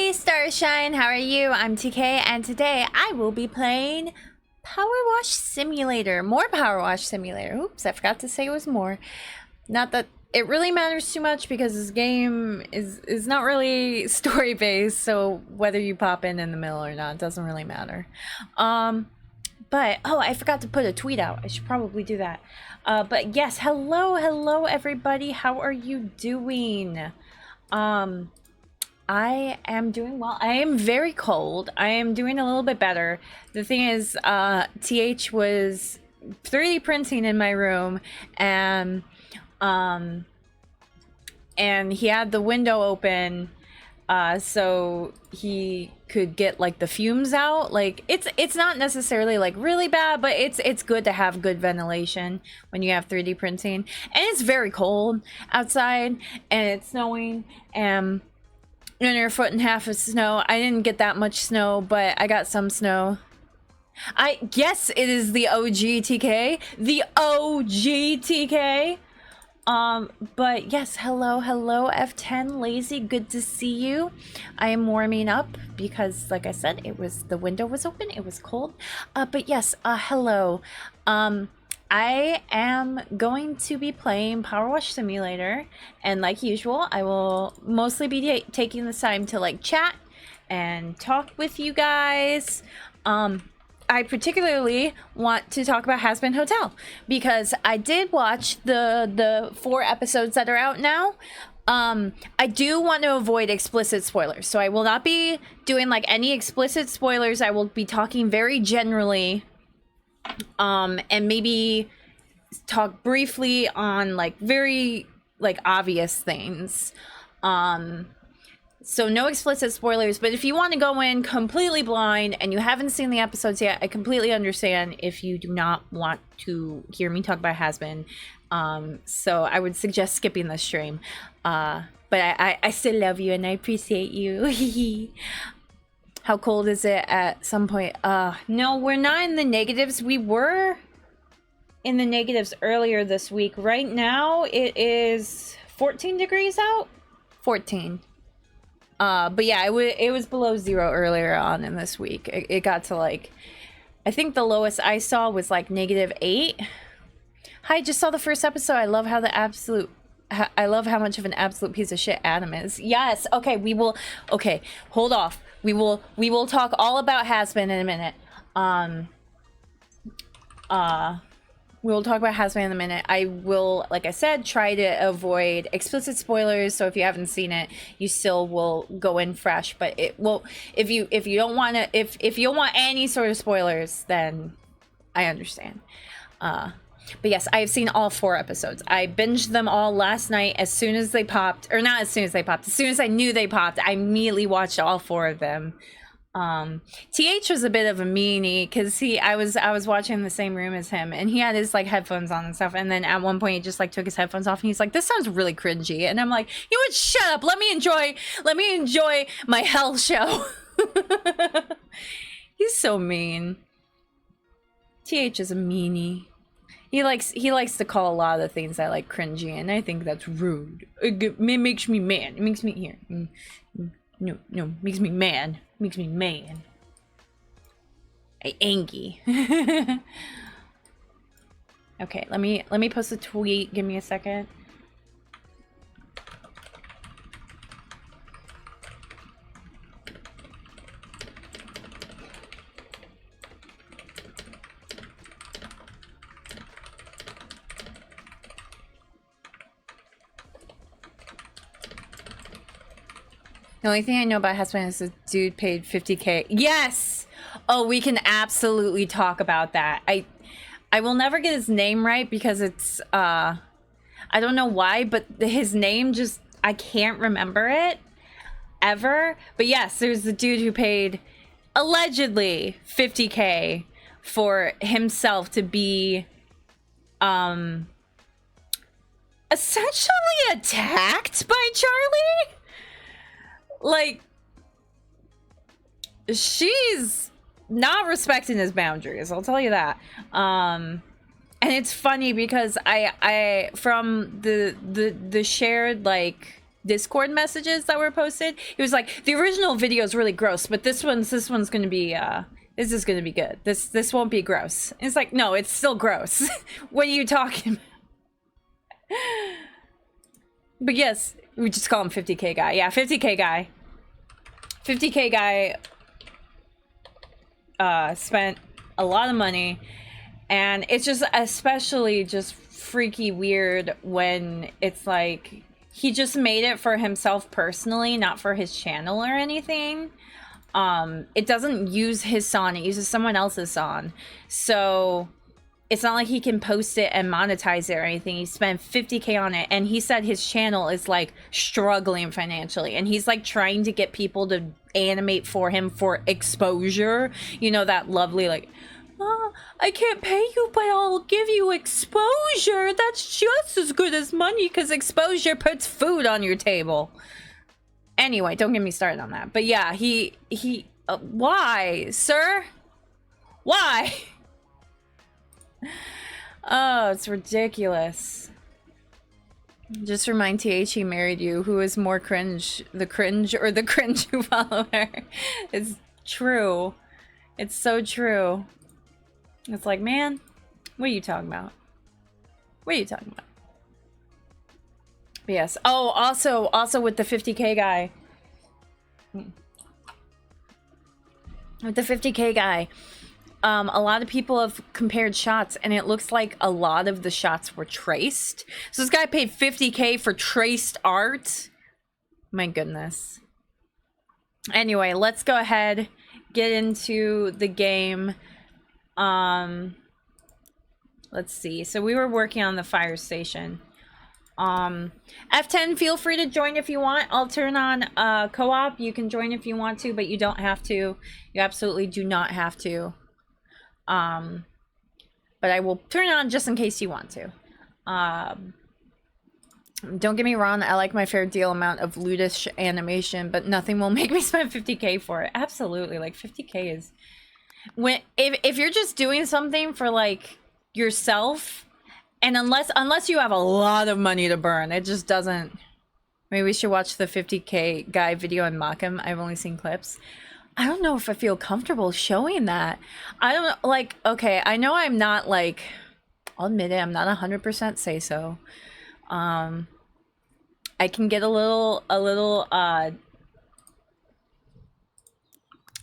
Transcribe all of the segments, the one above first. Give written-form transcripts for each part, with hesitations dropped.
Hey Starshine, how are you? I'm TK and today I will be playing PowerWash Simulator. More PowerWash Simulator. Oops, I forgot to say it was more. Not that it really matters too much because this game is not really story based, so whether you pop in the middle or not doesn't really matter. But oh, I forgot to put a tweet out. I should probably do that. But yes, hello everybody. How are you doing? I am doing well. I am very cold. I am doing a little bit better. The thing is, TH was 3D printing in my room, and he had the window open, so he could get like the fumes out. Like it's not necessarily like really bad, but it's good to have good ventilation when you have 3D printing. And it's very cold outside, and it's snowing, and under a foot and a half of snow. I didn't get that much snow, but I got some snow. I guess it is the OG TK. The OG TK. But yes, hello F10 Lazy, good to see you. I am warming up because like I said, the window was open, it was cold. But yes, hello. I am going to be playing PowerWash Simulator, and like usual, I will mostly be taking this time to like chat and talk with you guys. I particularly want to talk about Has Been Hotel because I did watch the 4 episodes that are out now. I do want to avoid explicit spoilers, so I will not be doing like any explicit spoilers. I will be talking very generally, and maybe talk briefly on like very like obvious things. So no explicit spoilers, but if you want to go in completely blind and you haven't seen the episodes yet, I completely understand if you do not want to hear me talk about Has Been. So I would suggest skipping the stream. But I still love you and I appreciate you. How cold is it at some point? No, we're not in the negatives. We were in the negatives earlier this week. Right now it is 14 degrees out. 14. But yeah, it was below 0 earlier on in this week. It got to like, I think the lowest I saw was like -8. Hi, just saw the first episode. I love how I love how much of an absolute piece of shit Adam is. Yes. Okay, okay, hold off. We will talk all about Has Been in a minute. We will talk about Has Been in a minute. I will, like I said, try to avoid explicit spoilers. So if you haven't seen it, you still will go in fresh. But it will, if you don't want to, if you don't want any sort of spoilers, then I understand. But yes, I have seen all 4 episodes. I binged them all last night as soon as they popped, or not as soon as they popped. As soon as I knew they popped, I immediately watched all 4 of them. TH was a bit of a meanie because I was watching in the same room as him, and he had his like headphones on and stuff, and then at one point he just like took his headphones off and he's like, this sounds really cringy, and I'm like, you know what, shut up, let me enjoy my hell show. He's so mean. TH is a meanie. He likes to call a lot of things I like cringy, and I think that's rude. It makes me mad. It makes me here. No, makes me mad. Makes me mad. I angry. Okay, let me post a tweet. Give me a second. The only thing I know about Has Been is the dude paid 50K. Yes! Oh, we can absolutely talk about that. I will never get his name right because it's, I don't know why, but his name just, I can't remember it ever. But yes, there's the dude who paid allegedly 50K for himself to be, essentially attacked by Charlie. Like, she's not respecting his boundaries, I'll tell you that. And it's funny because I from the shared like Discord messages that were posted. He was like, the original video is really gross, but this one's gonna be this is gonna be good. This won't be gross. And it's like, no, it's still gross. What are you talking about? But yes, we just call him 50K guy. Yeah, 50K guy. 50K guy spent a lot of money, and it's just especially just freaky weird when it's like he just made it for himself personally, not for his channel or anything. It doesn't use his song, it uses someone else's song, so it's not like he can post it and monetize it or anything. He spent 50K on it, and he said his channel is like struggling financially, and he's like trying to get people to animate for him for exposure. You know, that lovely like, oh, I can't pay you, but I'll give you exposure. That's just as good as money, because exposure puts food on your table. Anyway, don't get me started on that. But yeah, he why, sir? Why? Oh, it's ridiculous. Just remind TH he married you. Who is more cringe? The cringe or the cringe who follow her? It's true. It's so true. It's like, man, what are you talking about? What are you talking about? But yes. Oh, also with the 50K guy. With the 50K guy. A lot of people have compared shots, and it looks like a lot of the shots were traced. So this guy paid 50K for traced art. My goodness. Anyway, let's go ahead, get into the game. Let's see. So we were working on the fire station. F10, feel free to join if you want. I'll turn on co-op. You can join if you want to, but you don't have to. You absolutely do not have to. But I will turn it on just in case you want to. Don't get me wrong, I like my fair deal amount of lewdish animation, but nothing will make me spend 50K for it. Absolutely, like 50K is when if you're just doing something for like yourself, and unless you have a lot of money to burn, it just doesn't. Maybe we should watch the 50K guy video and mock him. I've only seen clips. I don't know if I feel comfortable showing that. I don't like, okay, I know I'm not like, I'll admit it, I'm not 100% say so. I can get a little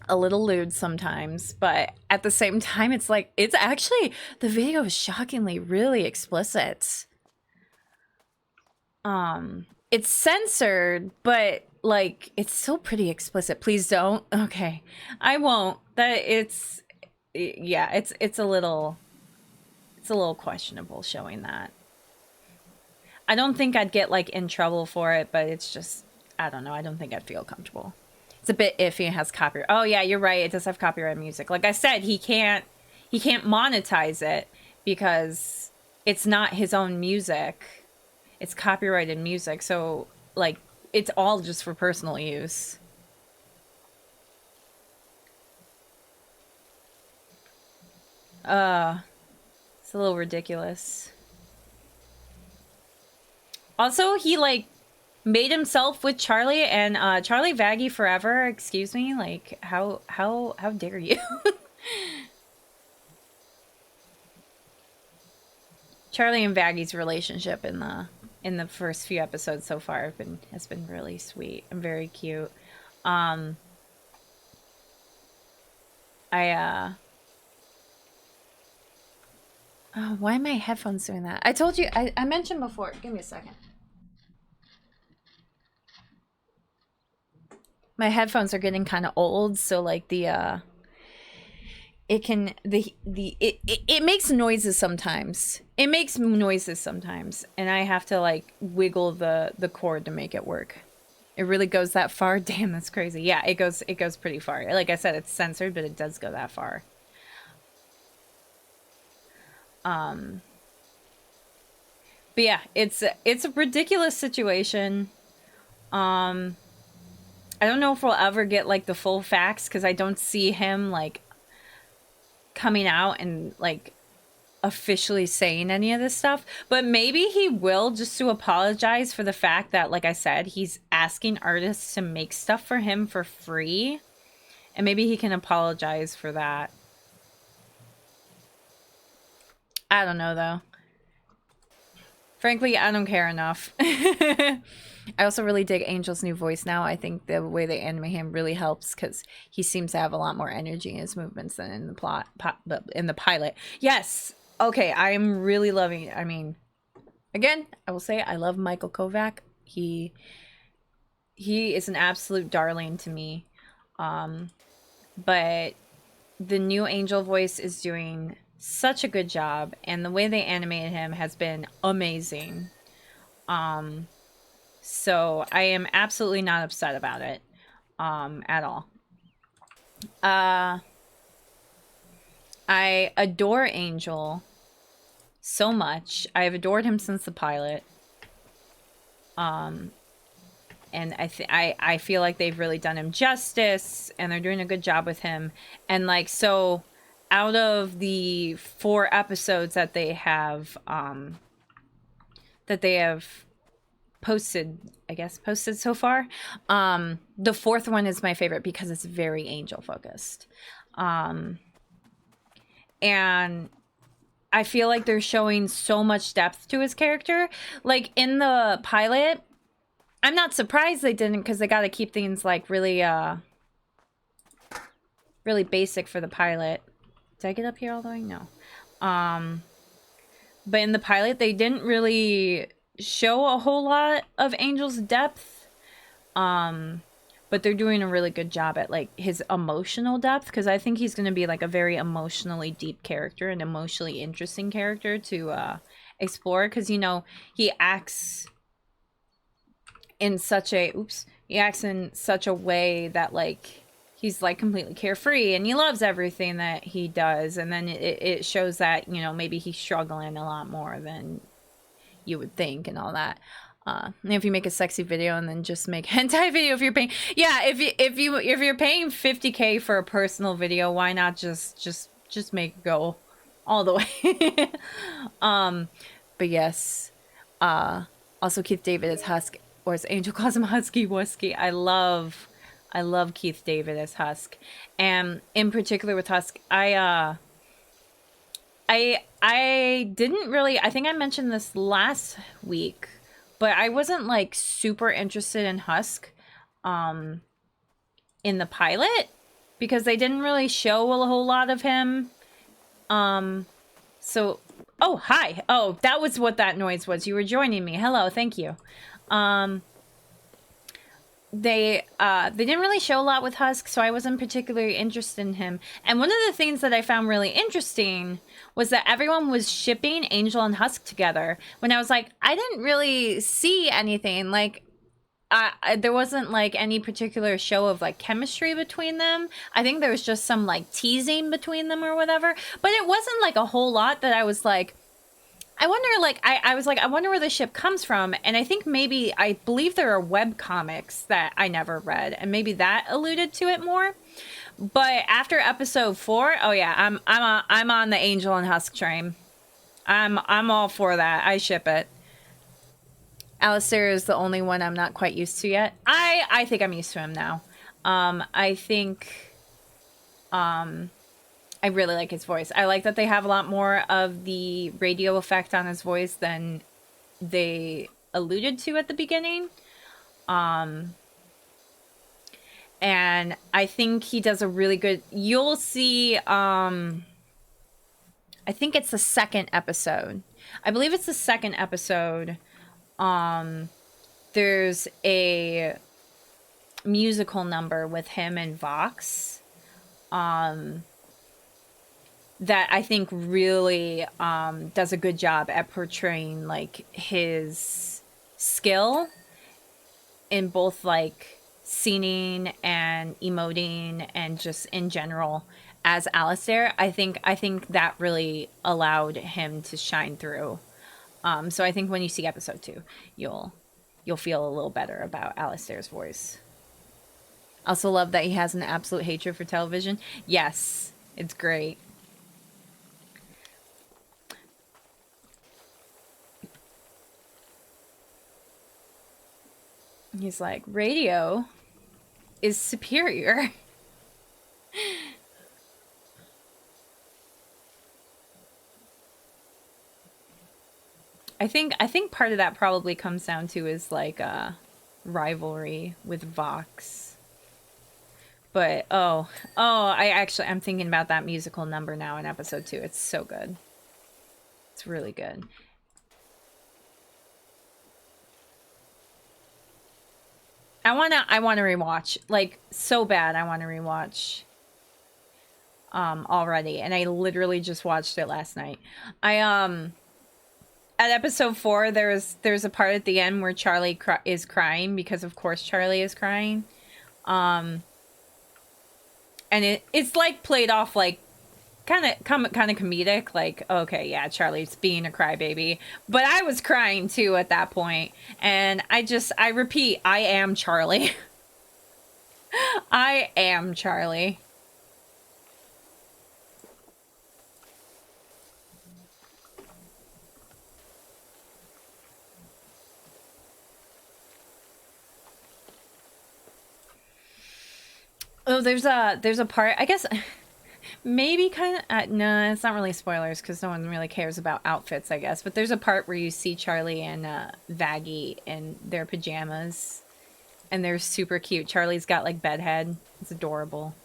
lewd sometimes, but at the same time, it's like, it's actually, the video is shockingly really explicit. It's censored, but like, it's still pretty explicit. Please don't. Okay, I won't. That it's, yeah, it's a little questionable showing that. I don't think I'd get like in trouble for it, but it's just, I don't know. I don't think I'd feel comfortable. It's a bit iffy. It has copyright. Oh yeah, you're right. It does have copyright music. Like I said, he can't monetize it because it's not his own music. It's copyrighted music. So like, it's all just for personal use. It's a little ridiculous. Also, he like made himself with Charlie and Charlie Vaggie forever. Excuse me, like how dare you? Charlie and Vaggie's relationship in the first few episodes so far has been really sweet and very cute. Oh, why are my headphones doing that? I told you, I mentioned before. Give me a second. My headphones are getting kind of old, so like it makes noises sometimes. It makes noises sometimes, and I have to like wiggle the cord to make it work. It really goes that far? Damn, that's crazy. Yeah, it goes pretty far. Like I said, it's censored, but it does go that far. But yeah, it's a ridiculous situation. I don't know if we'll ever get like the full facts, because I don't see him like coming out and like officially saying any of this stuff, but maybe he will, just to apologize for the fact that, like I said, he's asking artists to make stuff for him for free, and maybe he can apologize for that. I don't know, though. Frankly, I don't care enough. I also really dig Angel's new voice now. I think the way they animate him really helps because he seems to have a lot more energy in his movements than in the in the pilot. Yes. Okay, I'm really loving it. I mean, again, I will say I love Michael Kovac. He is an absolute darling to me. But the new Angel voice is doing such a good job, and the way they animated him has been amazing. So I am absolutely not upset about it at all. I adore Angel so much. I've adored him since the pilot. And I feel like they've really done him justice, and they're doing a good job with him. And like, so out of the 4 episodes that they have posted, posted so far, the 4th one is my favorite because it's very Angel focused. And I feel like they're showing so much depth to his character. Like in the pilot, I'm not surprised they didn't, because they got to keep things like really really basic for the pilot. Did I get up here all the way? No. But in the pilot, they didn't really show a whole lot of Angel's depth. But they're doing a really good job at like his emotional depth, because I think he's going to be like a very emotionally deep character, and emotionally interesting character to explore, because, you know, he acts in such a way that like he's like completely carefree and he loves everything that he does, and then it shows that, you know, maybe he's struggling a lot more than you would think and all that. If you make a sexy video and then just make hentai video, if you're paying, yeah, if you're paying $50K for a personal video, why not just make it go all the way? But yes, also Keith David as Husk, or as Angel calls him, Husky Wusky. I love Keith David as Husk, and in particular with Husk, I didn't really, I think I mentioned this last week, but I wasn't like super interested in Husk in the pilot, because they didn't really show a whole lot of him. So, oh, hi. Oh, that was what that noise was. You were joining me. Hello, thank you. They didn't really show a lot with Husk, so I wasn't particularly interested in him. And one of the things that I found really interesting was that everyone was shipping Angel and Husk together, when I was like, I didn't really see anything. Like, there wasn't like any particular show of like chemistry between them. I think there was just some like teasing between them or whatever, but it wasn't like a whole lot that I was like, I wonder, like, I was like, I wonder where the ship comes from. And I think maybe, I believe there are web comics that I never read, and maybe that alluded to it more. But after episode 4, oh yeah, I'm on the Angel and Husk train. I'm all for that. I ship it. Alistair is the only one I'm not quite used to yet. I think I'm used to him now. I think I really like his voice. I like that they have a lot more of the radio effect on his voice than they alluded to at the beginning. And I think he does a really good... You'll see... I think it's the 2nd episode. I believe it's the 2nd episode. There's a musical number with him and Vox. That I think really does a good job at portraying like his skill in both like scening and emoting and just in general as Alistair. I think that really allowed him to shine through. So I think when you see episode 2, you'll feel a little better about Alistair's voice. Also love that he has an absolute hatred for television. Yes, it's great. He's like, radio is superior. I think part of that probably comes down to is like a rivalry with Vox. But I'm thinking about that musical number now in episode 2. It's so good. It's really good. I wanna rewatch, like, so bad. I wanna rewatch already, and I literally just watched it last night. At episode 4, there's a part at the end where Charlie is crying, because of course Charlie is crying. And it's like played off like kind of comedic, like, okay, yeah, Charlie's being a crybaby, but I was crying too at that point. And I repeat, I am Charlie. I am Charlie. Oh, there's a part, I guess, maybe kind of, no, it's not really spoilers because no one really cares about outfits, I guess. But there's a part where you see Charlie and Vaggie in their pajamas, and they're super cute. Charlie's got like bedhead. It's adorable.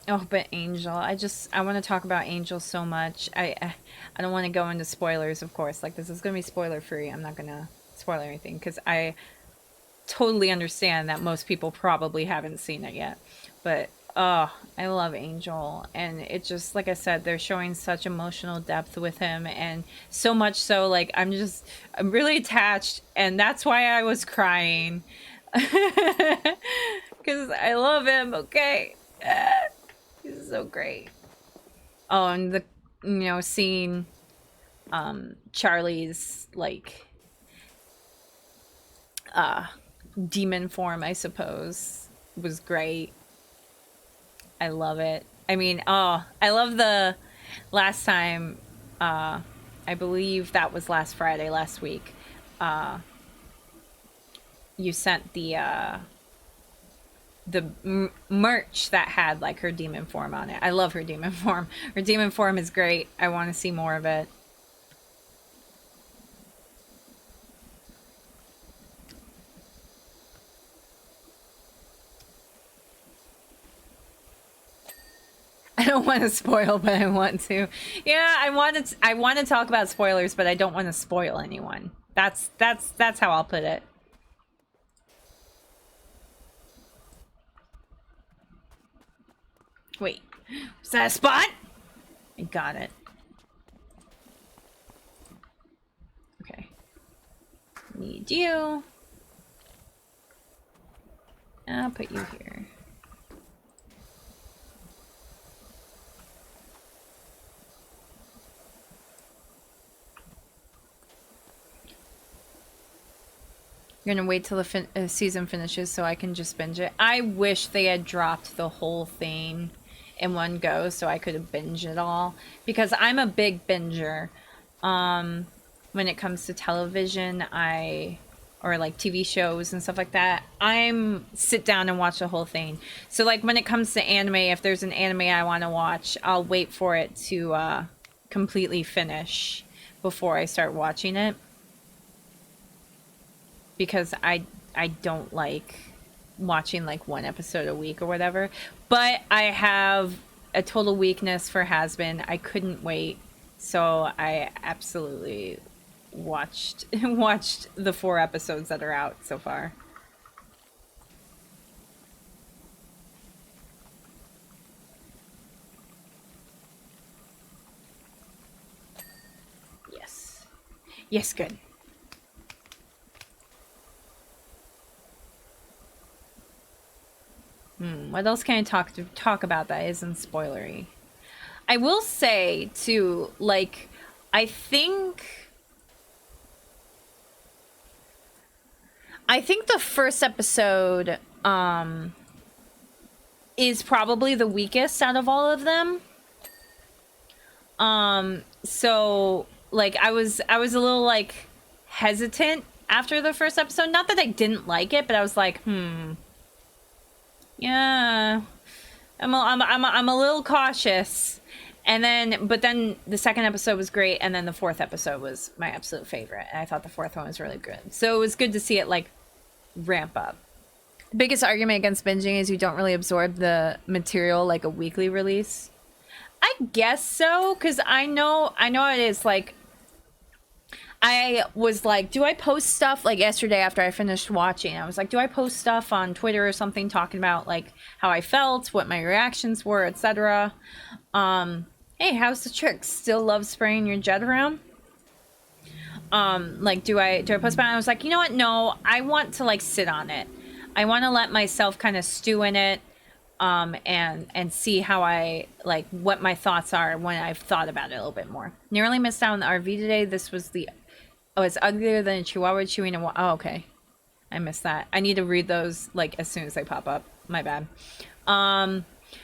Oh, but Angel, I want to talk about Angel so much. I don't want to go into spoilers, of course. Like, this is gonna be spoiler free. I'm not gonna spoil anything because I totally understand that most people probably haven't seen it yet. But oh, I love Angel, and it just, like I said, they're showing such emotional depth with him, and so much so, like, I'm really attached, and that's why I was crying. Because I love him, okay? He's so great. Oh, and seeing Charlie's, like, demon form, I suppose, was great. I love it. I mean, I love the last time, I believe that was last Friday, last week, you sent the merch that had, like, her demon form on it. I love her demon form. Her demon form is great. I want to see more of it. I don't want to spoil, but I want to. Yeah, I want to talk about spoilers, but I don't want to spoil anyone. That's how I'll put it. Wait, is that a spot? I got it. Okay. Need you. I'll put you here. You're gonna wait till the season finishes so I can just binge it. I wish they had dropped the whole thing in one go so I could have binged it all, because I'm a big binger. When it comes to television, or like TV shows and stuff like that, I'm sit down and watch the whole thing. So, like, when it comes to anime, if there's an anime I want to watch, I'll wait for it to completely finish before I start watching it. Because I don't like watching like one episode a week or whatever. But I have a total weakness for Has-Been. I couldn't wait. So I absolutely watched the 4 episodes that are out so far. Yes. Yes, good. What else can I talk about that isn't spoilery? I will say too, like, I think the first episode is probably the weakest out of all of them. So like I was a little like hesitant after the first episode. Not that I didn't like it, but I was like, yeah, I'm a little cautious. And then, but then the second episode was great, and then the fourth episode was my absolute favorite. And I thought the fourth one was really good. So it was good to see it like ramp up. The biggest argument against binging is you don't really absorb the material like a weekly release. I guess so, because I know it is like, I was like, do I post stuff like yesterday after I finished watching? I was like, do I post stuff on Twitter or something talking about like how I felt, what my reactions were, etc. Hey, how's the trick? Still love spraying your jet around? Like, do I post about it? I was like, you know what? No, I want to like sit on it. I want to let myself kind of stew in it, and see how I like what my thoughts are when I've thought about it a little bit more. Nearly missed out on the RV today. This was the it's uglier than a chihuahua chewing a oh, okay. I missed that. I need to read those like as soon as they pop up. My bad.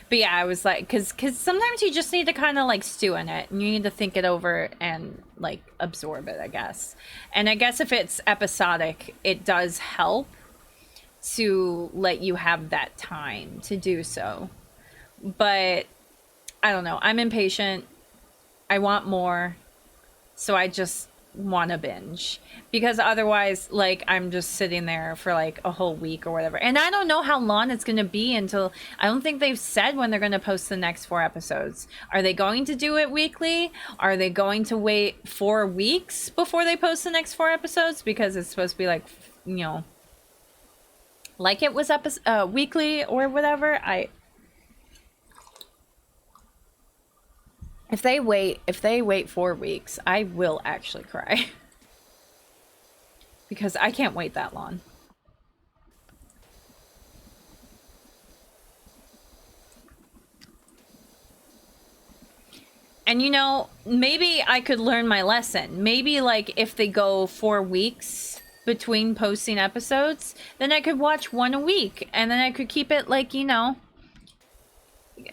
But yeah, I was like, cause sometimes you just need to kind of like stew in it, and you need to think it over and like absorb it, I guess. And I guess if it's episodic, it does help to let you have that time to do so. But I don't know. I'm impatient. I want more. So I just want to binge, because otherwise like I'm just sitting there for like a whole week or whatever, and I don't know how long it's going to be until, I don't think they've said when they're going to post the next 4 episodes. Are they going to do it weekly? Are they going to wait 4 weeks before they post the next 4 episodes, because it's supposed to be like, you know, like it was weekly or whatever? If they wait 4 weeks, I will actually cry. Because I can't wait that long. And you know, maybe I could learn my lesson. Maybe like if they go 4 weeks between posting episodes, then I could watch 1 a week, and then I could keep it like, you know,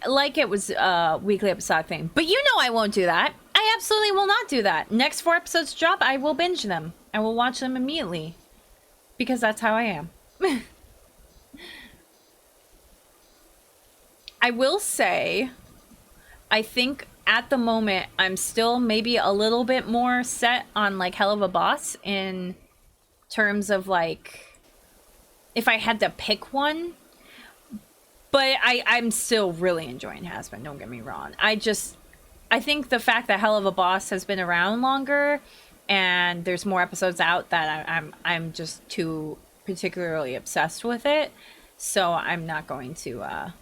like it was a weekly episode thing. But you know I won't do that. I absolutely will not do that. Next 4 episodes drop, I will binge them. I will watch them immediately. Because that's how I am. I will say, I think at the moment, I'm still maybe a little bit more set on like Hell of a Boss in terms of like, if I had to pick one. But I'm still really enjoying Has-Been, don't get me wrong. I think the fact that Hell of a Boss has been around longer and there's more episodes out, that I'm just too particularly obsessed with it. So I'm not going to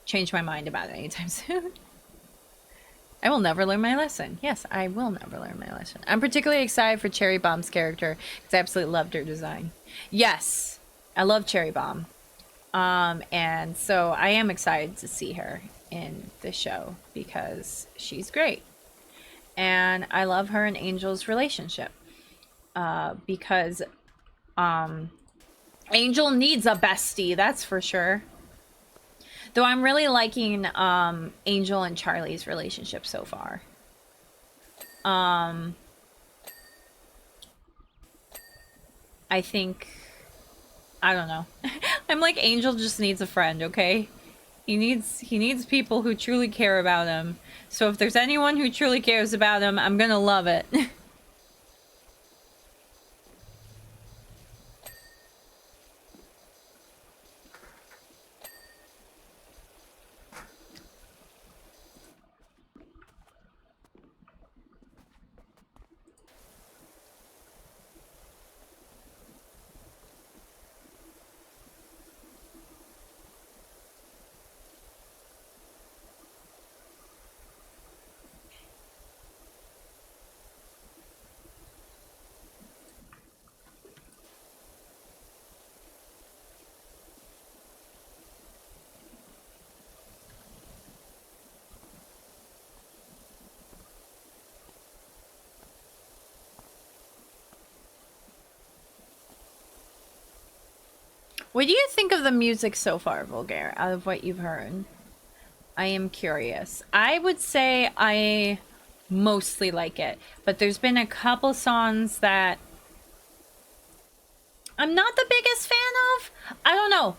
change my mind about it anytime soon. I will never learn my lesson. Yes, I will never learn my lesson. I'm particularly excited for Cherry Bomb's character because I absolutely loved her design. Yes, I love Cherry Bomb. And so I am excited to see her in the show because she's great. And I love her and Angel's relationship. Because Angel needs a bestie, that's for sure. Though I'm really liking Angel and Charlie's relationship so far. I think, I don't know. I'm like, Angel just needs a friend, okay? He needs people who truly care about him. So if there's anyone who truly cares about him, I'm gonna love it. What do you think of the music so far, Vulgaire, out of what you've heard? I am curious. I would say I mostly like it. But there's been a couple songs that I'm not the biggest fan of. I don't know.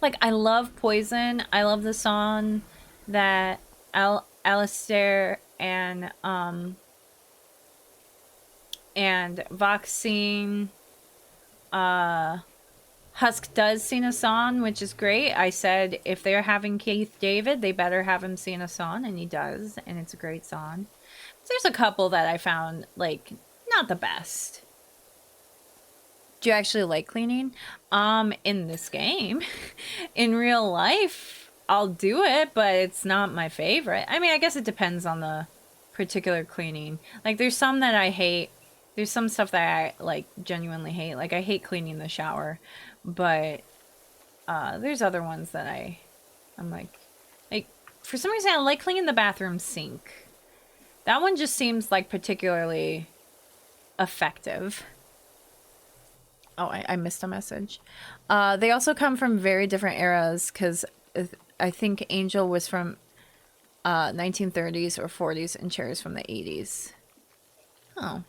Like, I love Poison. I love the song that Alistair and Voxine Husk does sing a song, which is great. I said if they're having Keith David, they better have him sing a song, and he does, and it's a great song. There's a couple that I found, like, not the best. Do you actually like cleaning? In this game. In real life, I'll do it, but it's not my favorite. I mean, I guess it depends on the particular cleaning. Like, there's some that I hate. There's some stuff that I, like, genuinely hate. Like, I hate cleaning the shower. But, there's other ones that I'm like, for some reason I like cleaning the bathroom sink. That one just seems, like, particularly effective. Oh, I missed a message. They also come from very different eras, because I think Angel was from 1930s or 40s and Cherry's from the 80s. Oh.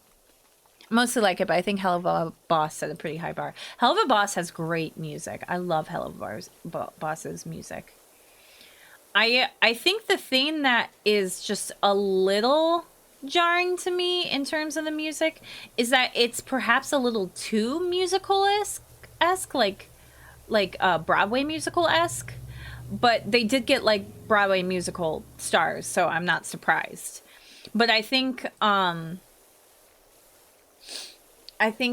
Mostly like it, but I think Hell of a Boss set a pretty high bar. Hell of a Boss has great music. I love Hell of a Boss's music. I think the thing that is just a little jarring to me in terms of the music is that it's perhaps a little too musical-esque, like Broadway musical-esque. But they did get, like, Broadway musical stars, so I'm not surprised. But I think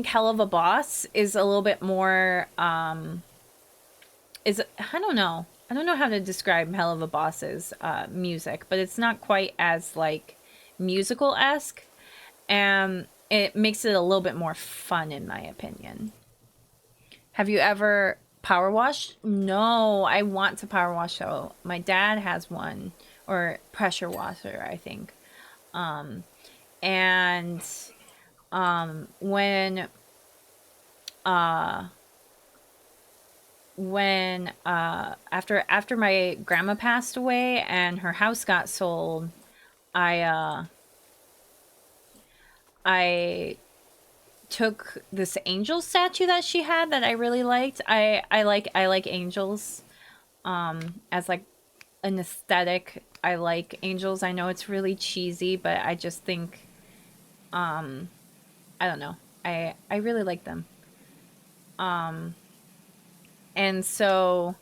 Hell of a Boss is a little bit more, I don't know. I don't know how to describe Hell of a Boss's music, but it's not quite as, like, musical-esque. And it makes it a little bit more fun, in my opinion. Have you ever power washed? No, I want to power wash, though. My dad has one, or pressure washer, I think. When after my grandma passed away and her house got sold, I took this angel statue that she had that I really liked. I like angels as, like, an aesthetic. I like angels. I know it's really cheesy, but I just think I don't know. I really like them. And so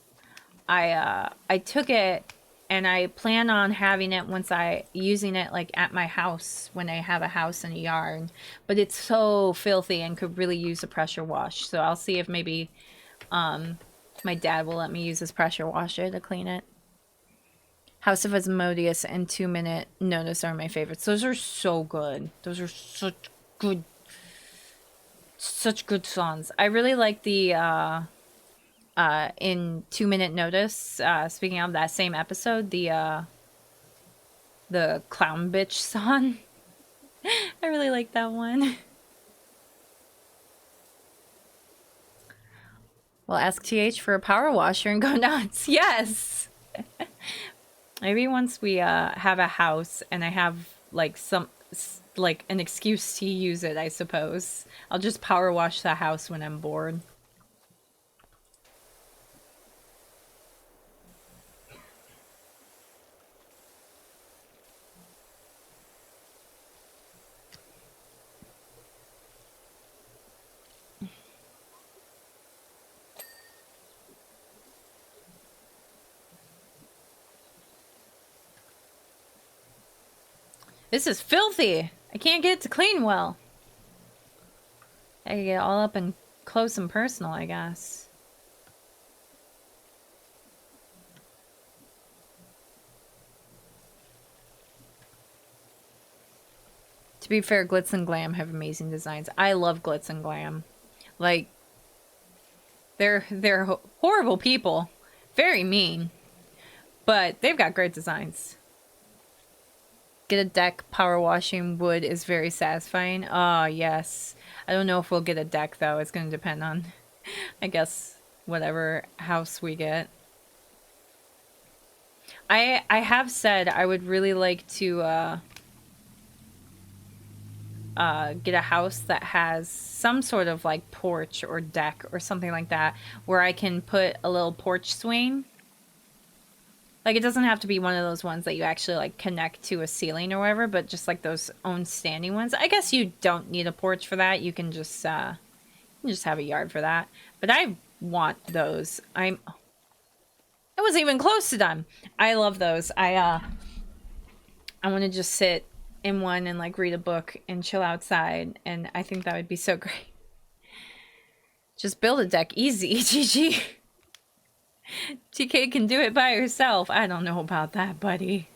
I took it, and I plan on having it using it, like, at my house when I have a house and a yard. But it's so filthy and could really use a pressure wash. So I'll see if maybe my dad will let me use his pressure washer to clean it. House of Asmodeus and 2 Minute Notice are my favorites. Those are so good. Those are such good songs. I really like the in 2 Minute Notice, speaking of that same episode, the Clown Bitch song. I really like that one. Well, ask TH for a power washer and go nuts. Yes! Maybe once we have a house and I have, like, an excuse to use it, I suppose. I'll just power wash the house when I'm bored. This is filthy. I can't get it to clean well. I can get all up and close and personal, I guess. To be fair, Glitz and Glam have amazing designs. I love Glitz and Glam. Like, they're horrible people. Very mean. But they've got great designs. Get a deck. Power washing wood is very satisfying. Ah, yes. I don't know if we'll get a deck, though. It's going to depend on, I guess, whatever house we get. I have said I would really like to get a house that has some sort of like porch or deck or something like that where I can put a little porch swing. Like, it doesn't have to be one of those ones that you actually like connect to a ceiling or whatever, but just like those own standing ones. I guess you don't need a porch for that. You can just have a yard for that. But I want those. I wasn't even close to done. I love those. I want to just sit in one and like read a book and chill outside, and I think that would be so great. Just build a deck, easy. GG. TK can do it by herself. I don't know about that, buddy.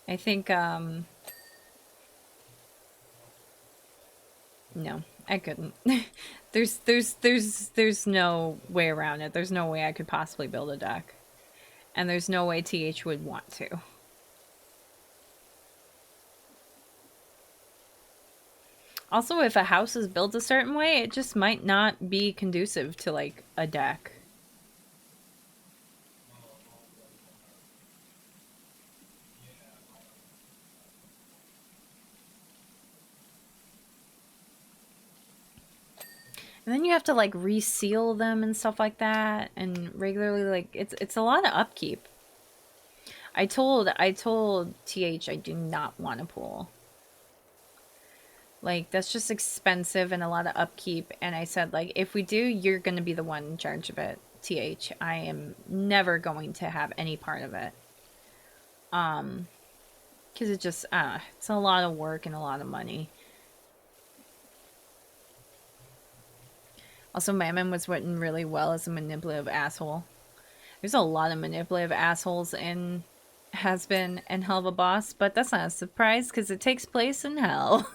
I think no, I couldn't. there's no way around it. There's no way I could possibly build a deck. And there's no way TH would want to. Also, if a house is built a certain way, it just might not be conducive to, like, a deck. And then you have to, like, reseal them and stuff like that. And regularly, like, it's a lot of upkeep. I told TH I do not want a pool. Like, that's just expensive and a lot of upkeep. And I said, like, if we do, you're going to be the one in charge of it, TH. I am never going to have any part of it. Because it just, it's a lot of work and a lot of money. Also, Mammon was written really well as a manipulative asshole. There's a lot of manipulative assholes in Has Been and Hell of a Boss, but that's not a surprise because it takes place in hell.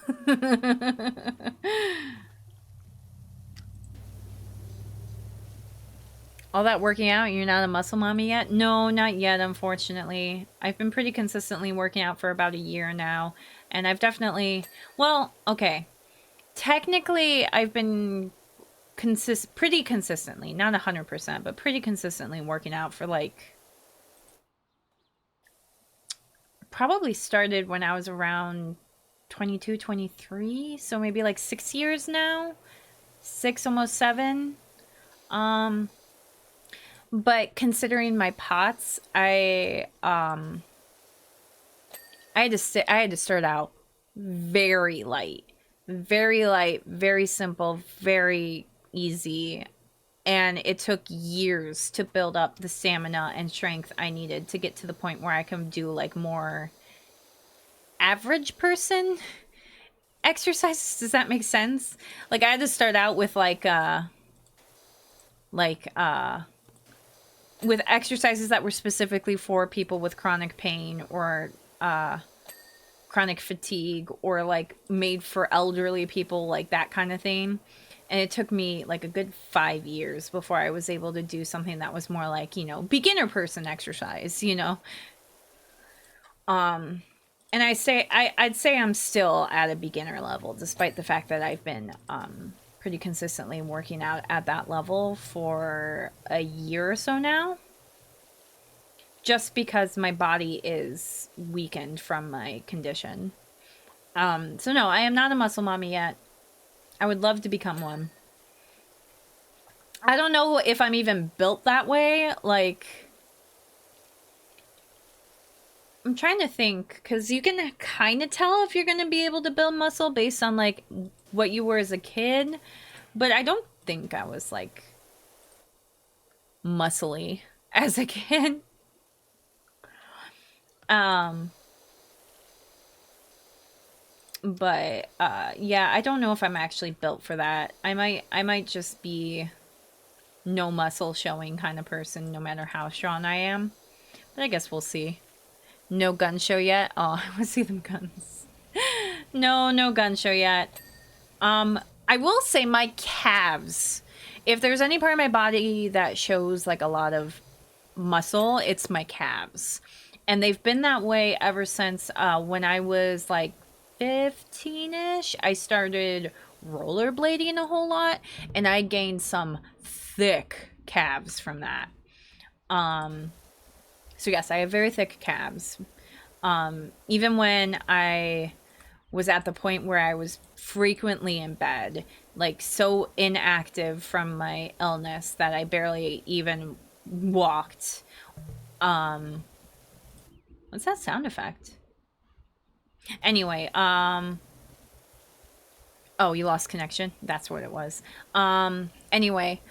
All that working out, you're not a muscle mommy yet? No, not yet, unfortunately. I've been pretty consistently working out for about a year now, and I've definitely, well, okay. Technically, I've been pretty consistently, not 100%, but pretty consistently working out for like, probably started when I was around 22, 23, so maybe like 6 years now. 6, almost 7. But considering my POTS, I had to start out very light, very simple, very easy, and it took years to build up the stamina and strength I needed to get to the point where I can do like more average person exercises. Does that make sense? Like, I had to start out with with exercises that were specifically for people with chronic pain or chronic fatigue, or like made for elderly people, like that kind of thing. And it took me like a good 5 years before I was able to do something that was more like, you know, beginner person exercise, you know. And I'd say I'm still at a beginner level, despite the fact that I've been pretty consistently working out at that level for a year or so now. Just because my body is weakened from my condition. So no, I am not a muscle mommy yet. I would love to become one. I don't know if I'm even built that way. Like, I'm trying to think, because you can kind of tell if you're going to be able to build muscle based on like what you were as a kid. But I don't think I was like muscly as a kid. But yeah, I don't know if I'm actually built for that. I might just be no muscle showing kind of person, no matter how strong I am. But I guess we'll see. No gun show yet? Oh, I want to see them guns. No gun show yet. I will say my calves. If there's any part of my body that shows like a lot of muscle, it's my calves. And they've been that way ever since when I was like 15-ish. I started rollerblading a whole lot, and I gained some thick calves from that. So yes, I have very thick calves. Even when I was at the point where I was frequently in bed, like so inactive from my illness that I barely even walked. What's that sound effect? Anyway, oh, you lost connection? That's what it was. Anyway,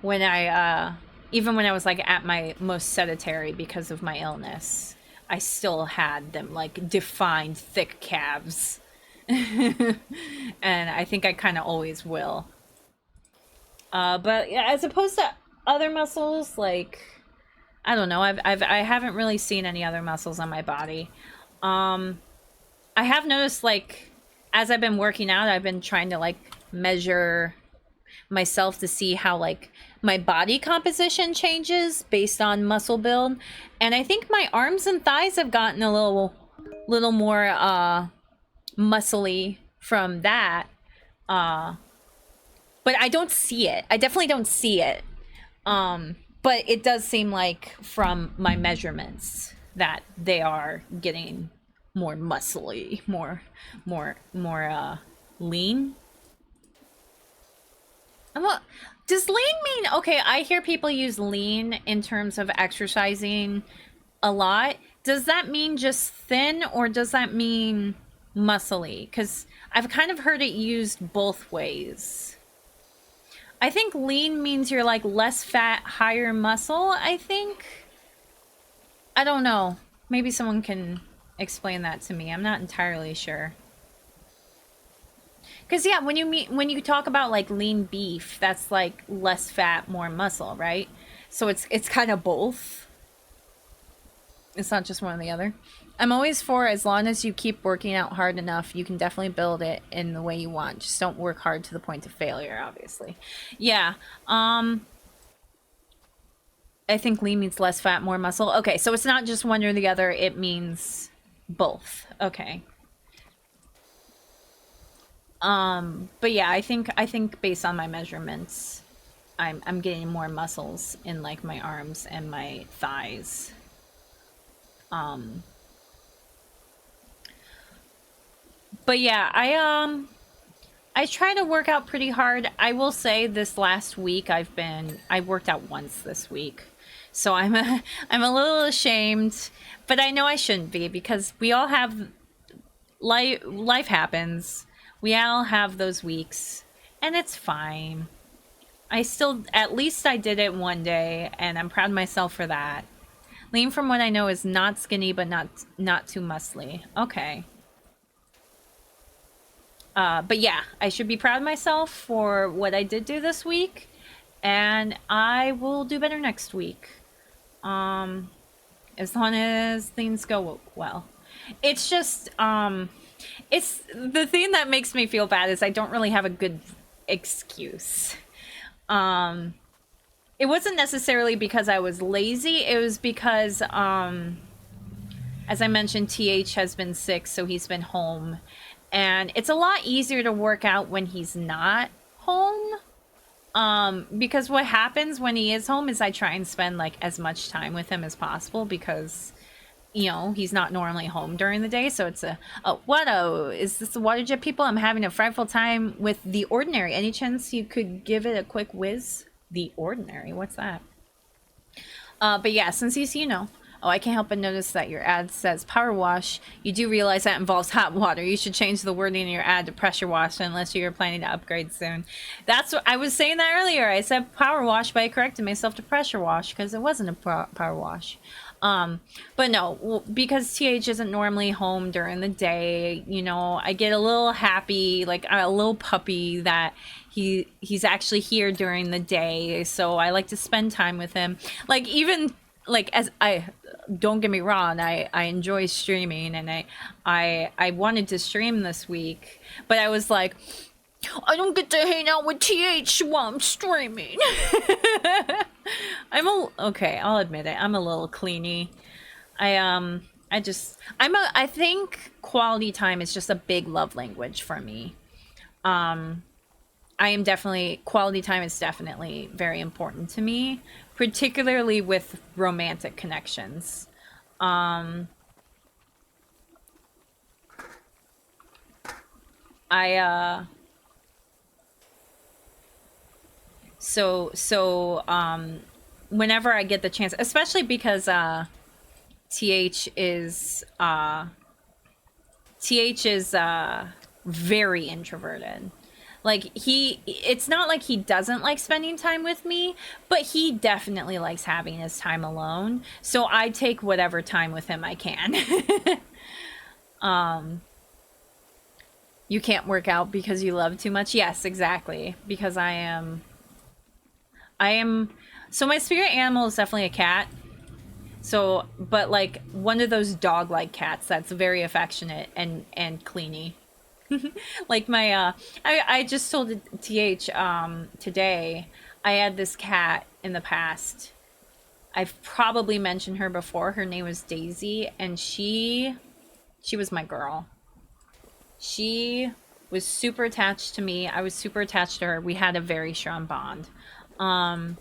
when even when I was like at my most sedentary because of my illness, I still had them like defined thick calves. And I think I kind of always will. But yeah, as opposed to other muscles, like I don't know, I haven't really seen any other muscles on my body. I have noticed like as I've been working out, I've been trying to like measure myself to see how like my body composition changes based on muscle build, and I think my arms and thighs have gotten a little more muscly from that. But I don't see it. I definitely don't see it. But it does seem like from my measurements that they are getting more muscly, more lean. Well, does lean mean okay? I hear people use lean in terms of exercising a lot. Does that mean just thin or does that mean muscly? Because I've kind of heard it used both ways. I think lean means you're like less fat, higher muscle, I think. I don't know. Maybe someone can explain that to me. I'm not entirely sure. Because yeah, when you talk about like lean beef, that's like less fat, more muscle, right? So it's kind of both. It's not just one or the other. I'm always for as long as you keep working out hard enough, you can definitely build it in the way you want. Just don't work hard to the point of failure, obviously. Yeah. I think lean means less fat, more muscle. Okay, so it's not just one or the other, it means both. Okay. But yeah, I think based on my measurements, I'm getting more muscles in like my arms and my thighs. But yeah, I try to work out pretty hard. I will say this last week I worked out once this week. So I'm a little ashamed, but I know I shouldn't be because we all have life happens. We all have those weeks and it's fine. I still at least I did it one day and I'm proud of myself for that. Lean from what I know is not skinny but not too muscly. Okay. But yeah, I should be proud of myself for what I did do this week, and I will do better next week. As long as things go well. It's just, it's the thing that makes me feel bad is I don't really have a good excuse. It wasn't necessarily because I was lazy. It was because, as I mentioned, TH has been sick, so he's been home. And it's a lot easier to work out when he's not home. Because what happens when he is home is I try and spend like as much time with him as possible because, you know, he's not normally home during the day. So it's is this the water jet people? I'm having a frightful time with The Ordinary. Any chance you could give it a quick whiz? The Ordinary, what's that? But yeah, since he's, oh, I can't help but notice that your ad says power wash. You do realize that involves hot water. You should change the wording in your ad to pressure wash unless you're planning to upgrade soon. That's what I was saying that earlier. I said power wash, but I corrected myself to pressure wash because it wasn't a power wash. But no, because TH isn't normally home during the day, I get a little happy, like a little puppy that he's actually here during the day. So I like to spend time with him. Like even like as I don't get me wrong, I enjoy streaming and I wanted to stream this week, but I was like, I don't get to hang out with TH while I'm streaming. Okay, I'll admit it. I'm a little cleany. I think quality time is just a big love language for me. I am definitely, quality time is definitely very important to me, particularly with romantic connections. Um, I whenever I get the chance, especially because TH is TH is very introverted. Like it's not like he doesn't like spending time with me, but he definitely likes having his time alone. So I take whatever time with him I can. You can't work out because you love too much. Yes, exactly. Because I am so my spirit animal is definitely a cat. So, but like one of those dog-like cats that's very affectionate and cleany. Like my I just told TH today I had this cat in the past. I've probably mentioned her before. Her name was Daisy, and she was my girl. She was super attached to me. I was super attached to her. We had a very strong bond. Um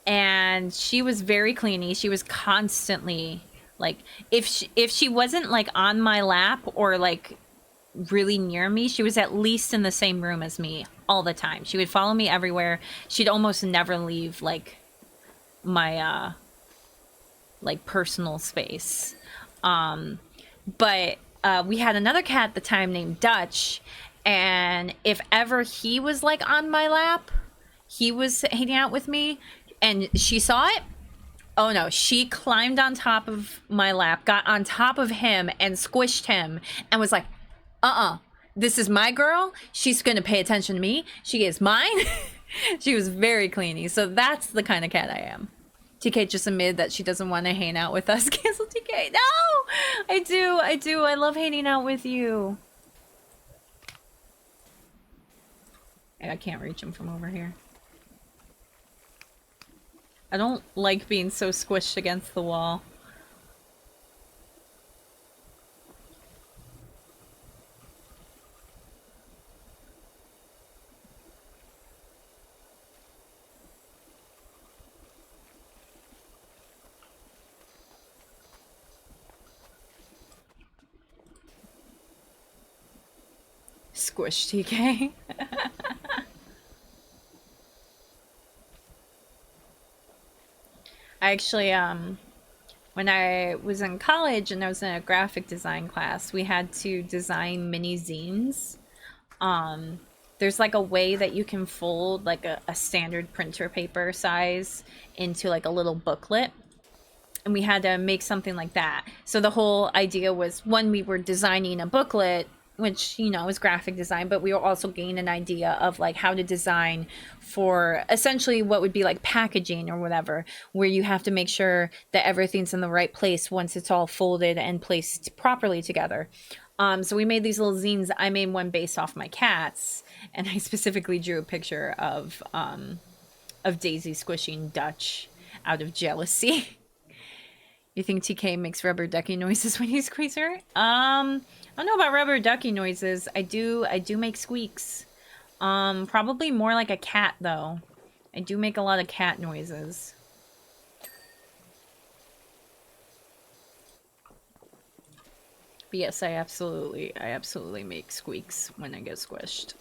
and she was very cleany. She was constantly like if she wasn't like on my lap or like really near me, she was at least in the same room as me all the time. She would follow me everywhere. She'd almost never leave like my like personal space. But we had another cat at the time named Dutch, and if ever he was like on my lap, he was hanging out with me and she saw it. Oh no, she climbed on top of my lap, got on top of him and squished him and was like, this is my girl. She's going to pay attention to me. She is mine. She was very cleany. So that's the kind of cat I am. TK just admitted that she doesn't want to hang out with us. Cancel TK. No! I do. I love hanging out with you. I can't reach him from over here. I don't like being so squished against the wall. Squish TK. I actually, when I was in college and I was in a graphic design class, we had to design mini zines. There's like a way that you can fold like a standard printer paper size into like a little booklet. And we had to make something like that. So the whole idea was when we were designing a booklet, which, you know, is graphic design, but we were also gaining an idea of like how to design for essentially what would be like packaging or whatever, where you have to make sure that everything's in the right place once it's all folded and placed properly together. So we made these little zines. I made one based off my cats, and I specifically drew a picture of Daisy squishing Dutch out of jealousy. You think TK makes rubber ducky noises when you squeeze her? I don't know about rubber ducky noises. I do make squeaks. Probably more like a cat though. I do make a lot of cat noises. But yes, I absolutely make squeaks when I get squished.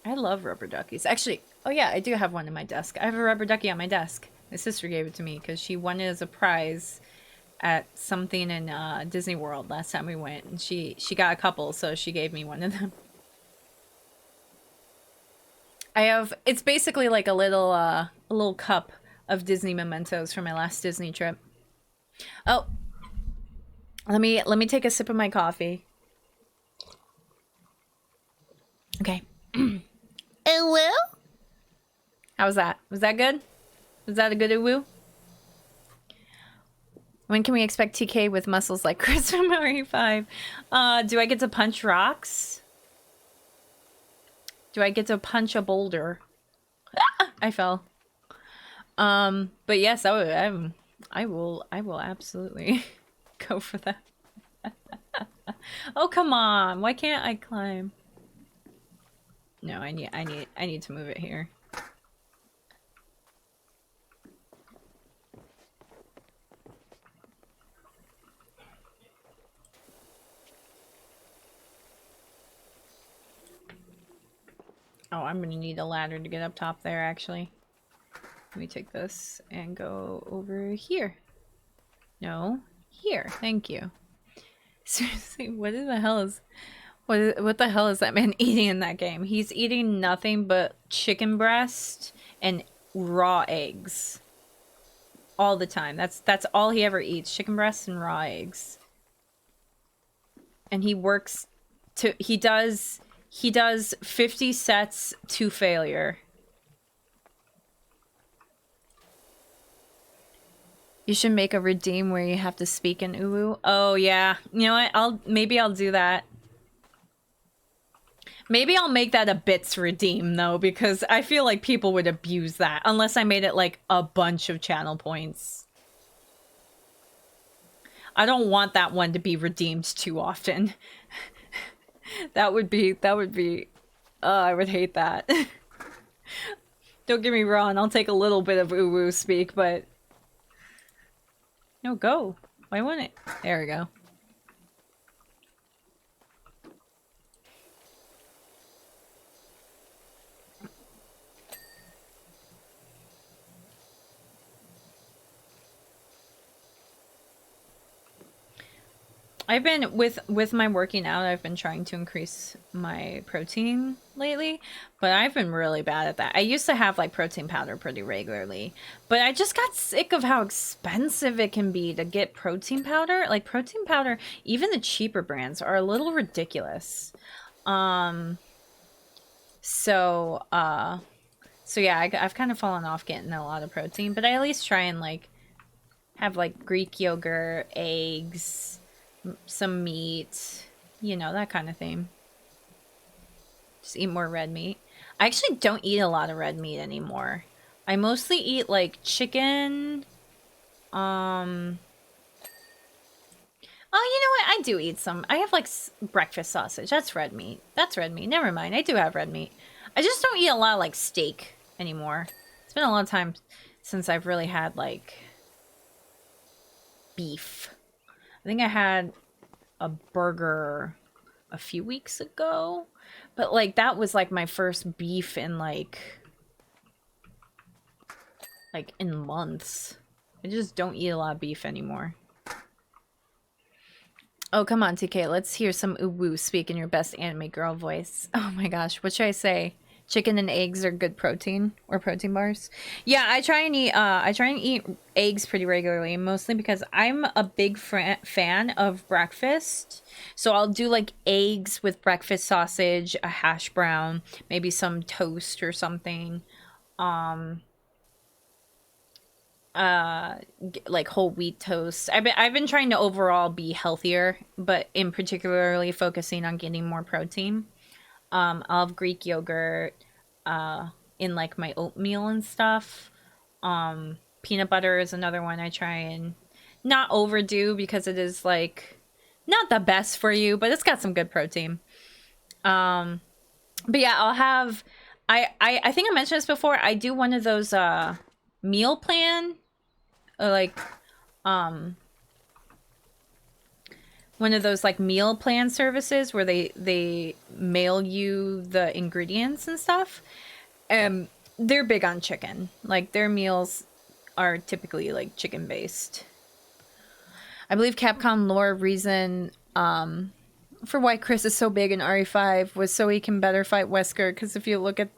I love rubber duckies. Actually, oh yeah, I do have one in my desk. I have a rubber ducky on my desk. My sister gave it to me because she won it as a prize at something in Disney World last time we went. And she got a couple, so she gave me one of them. It's basically like a little cup of Disney mementos from my last Disney trip. Oh, let me take a sip of my coffee. Okay. Ooh. How was that? Was that good? Was that a good ooh? When can we expect TK with muscles like Chris from Mario 5? Do I get to punch rocks? Do I get to punch a boulder? I fell. But yes, I will absolutely go for that. Oh, come on. Why can't I climb? No, I need to move it here. Oh, I'm gonna need a ladder to get up top there, actually. Let me take this and go over here. No, here. Thank you. Seriously, what the hell is... What the hell is that man eating in that game? He's eating nothing but chicken breast and raw eggs. All the time. That's all he ever eats. Chicken breast and raw eggs. And he works to... He does 50 sets to failure. You should make a redeem where you have to speak in Uwu. Oh yeah. You know what? Maybe I'll do that. Maybe I'll make that a bits redeem though, because I feel like people would abuse that unless I made it like a bunch of channel points. I don't want that one to be redeemed too often. that would be I would hate that. Don't get me wrong, I'll take a little bit of Uwu speak, but no, go. Why wouldn't it? There we go. I've been with my working out, I've been trying to increase my protein lately, but I've been really bad at that. I used to have like protein powder pretty regularly, but I just got sick of how expensive it can be to get protein powder. Like protein powder, even the cheaper brands are a little ridiculous. So yeah, I've kind of fallen off getting a lot of protein, but I at least try and like have like Greek yogurt, eggs, some meat, you know, that kind of thing. Just eat more red meat. I actually don't eat a lot of red meat anymore. I mostly eat like chicken. Oh, you know what? I do eat some. I have like breakfast sausage. That's red meat. That's red meat. Never mind. I do have red meat. I just don't eat a lot of like steak anymore. It's been a long time since I've really had like beef. I think I had a burger a few weeks ago, but like that was like my first beef in like in months. I just don't eat a lot of beef anymore. Oh, come on, TK. Let's hear some uwu speak in your best anime girl voice. Oh my gosh, what should I say? Chicken and eggs are good protein, or protein bars. Yeah, I try and eat eggs pretty regularly, mostly because I'm a big fan of breakfast. So I'll do like eggs with breakfast sausage, a hash brown, maybe some toast or something. Like whole wheat toast. I've been trying to overall be healthier, but in particularly focusing on getting more protein. I'll have Greek yogurt in like my oatmeal and stuff. Peanut butter is another one I try and not overdo because it is like not the best for you, but it's got some good protein. But yeah, I'll have I think I mentioned this before. I do one of those meal plan, or like one of those like meal plan services where they mail you the ingredients and stuff. They're big on chicken. Like their meals are typically like chicken based. I believe Capcom lore reason for why Chris is so big in RE5 was so he can better fight Wesker, because if you look at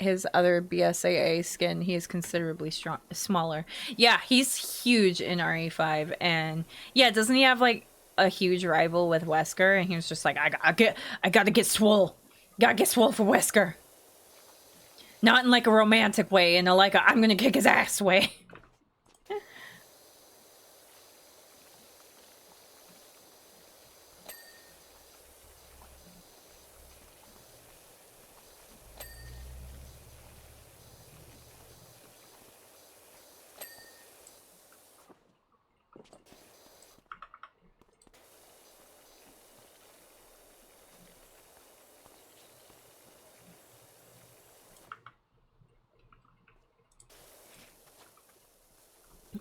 his other BSAA skin, he is considerably smaller. Yeah, he's huge in RE5, and yeah, doesn't he have like a huge rival with Wesker? And he was just like, I gotta get swole. Gotta get swole for Wesker. Not in like a romantic way, in a like I'm gonna kick his ass way.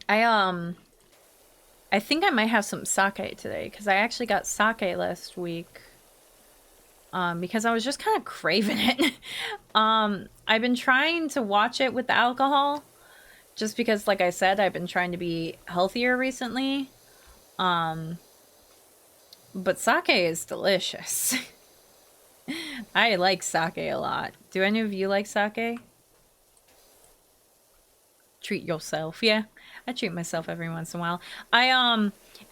I think I might have some sake today because I actually got sake last week. Because I was just kind of craving it. I've been trying to watch it with the alcohol just because, like I said, I've been trying to be healthier recently. But sake is delicious. I like sake a lot. Do any of you like sake? Treat yourself. Yeah, I treat myself every once in a while.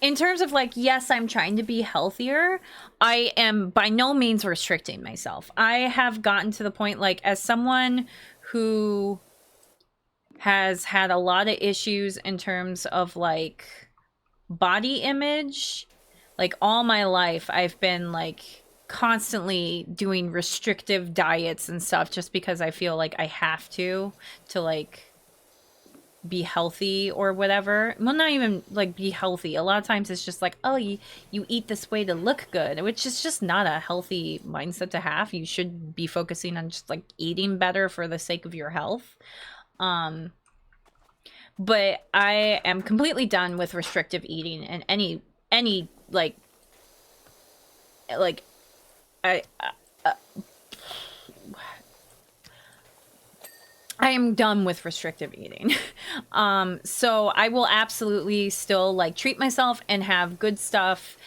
In terms of like, yes, I'm trying to be healthier. I am by no means restricting myself. I have gotten to the point, like, as someone who has had a lot of issues in terms of like body image, like all my life, I've been like constantly doing restrictive diets and stuff just because I feel like I have to like be healthy or whatever. Well, not even like be healthy. A lot of times it's just like, oh, you eat this way to look good, which is just not a healthy mindset to have. You should be focusing on just like eating better for the sake of your health. But I am completely done with restrictive eating and any like I I am done with restrictive eating. So I will absolutely still like treat myself and have good stuff.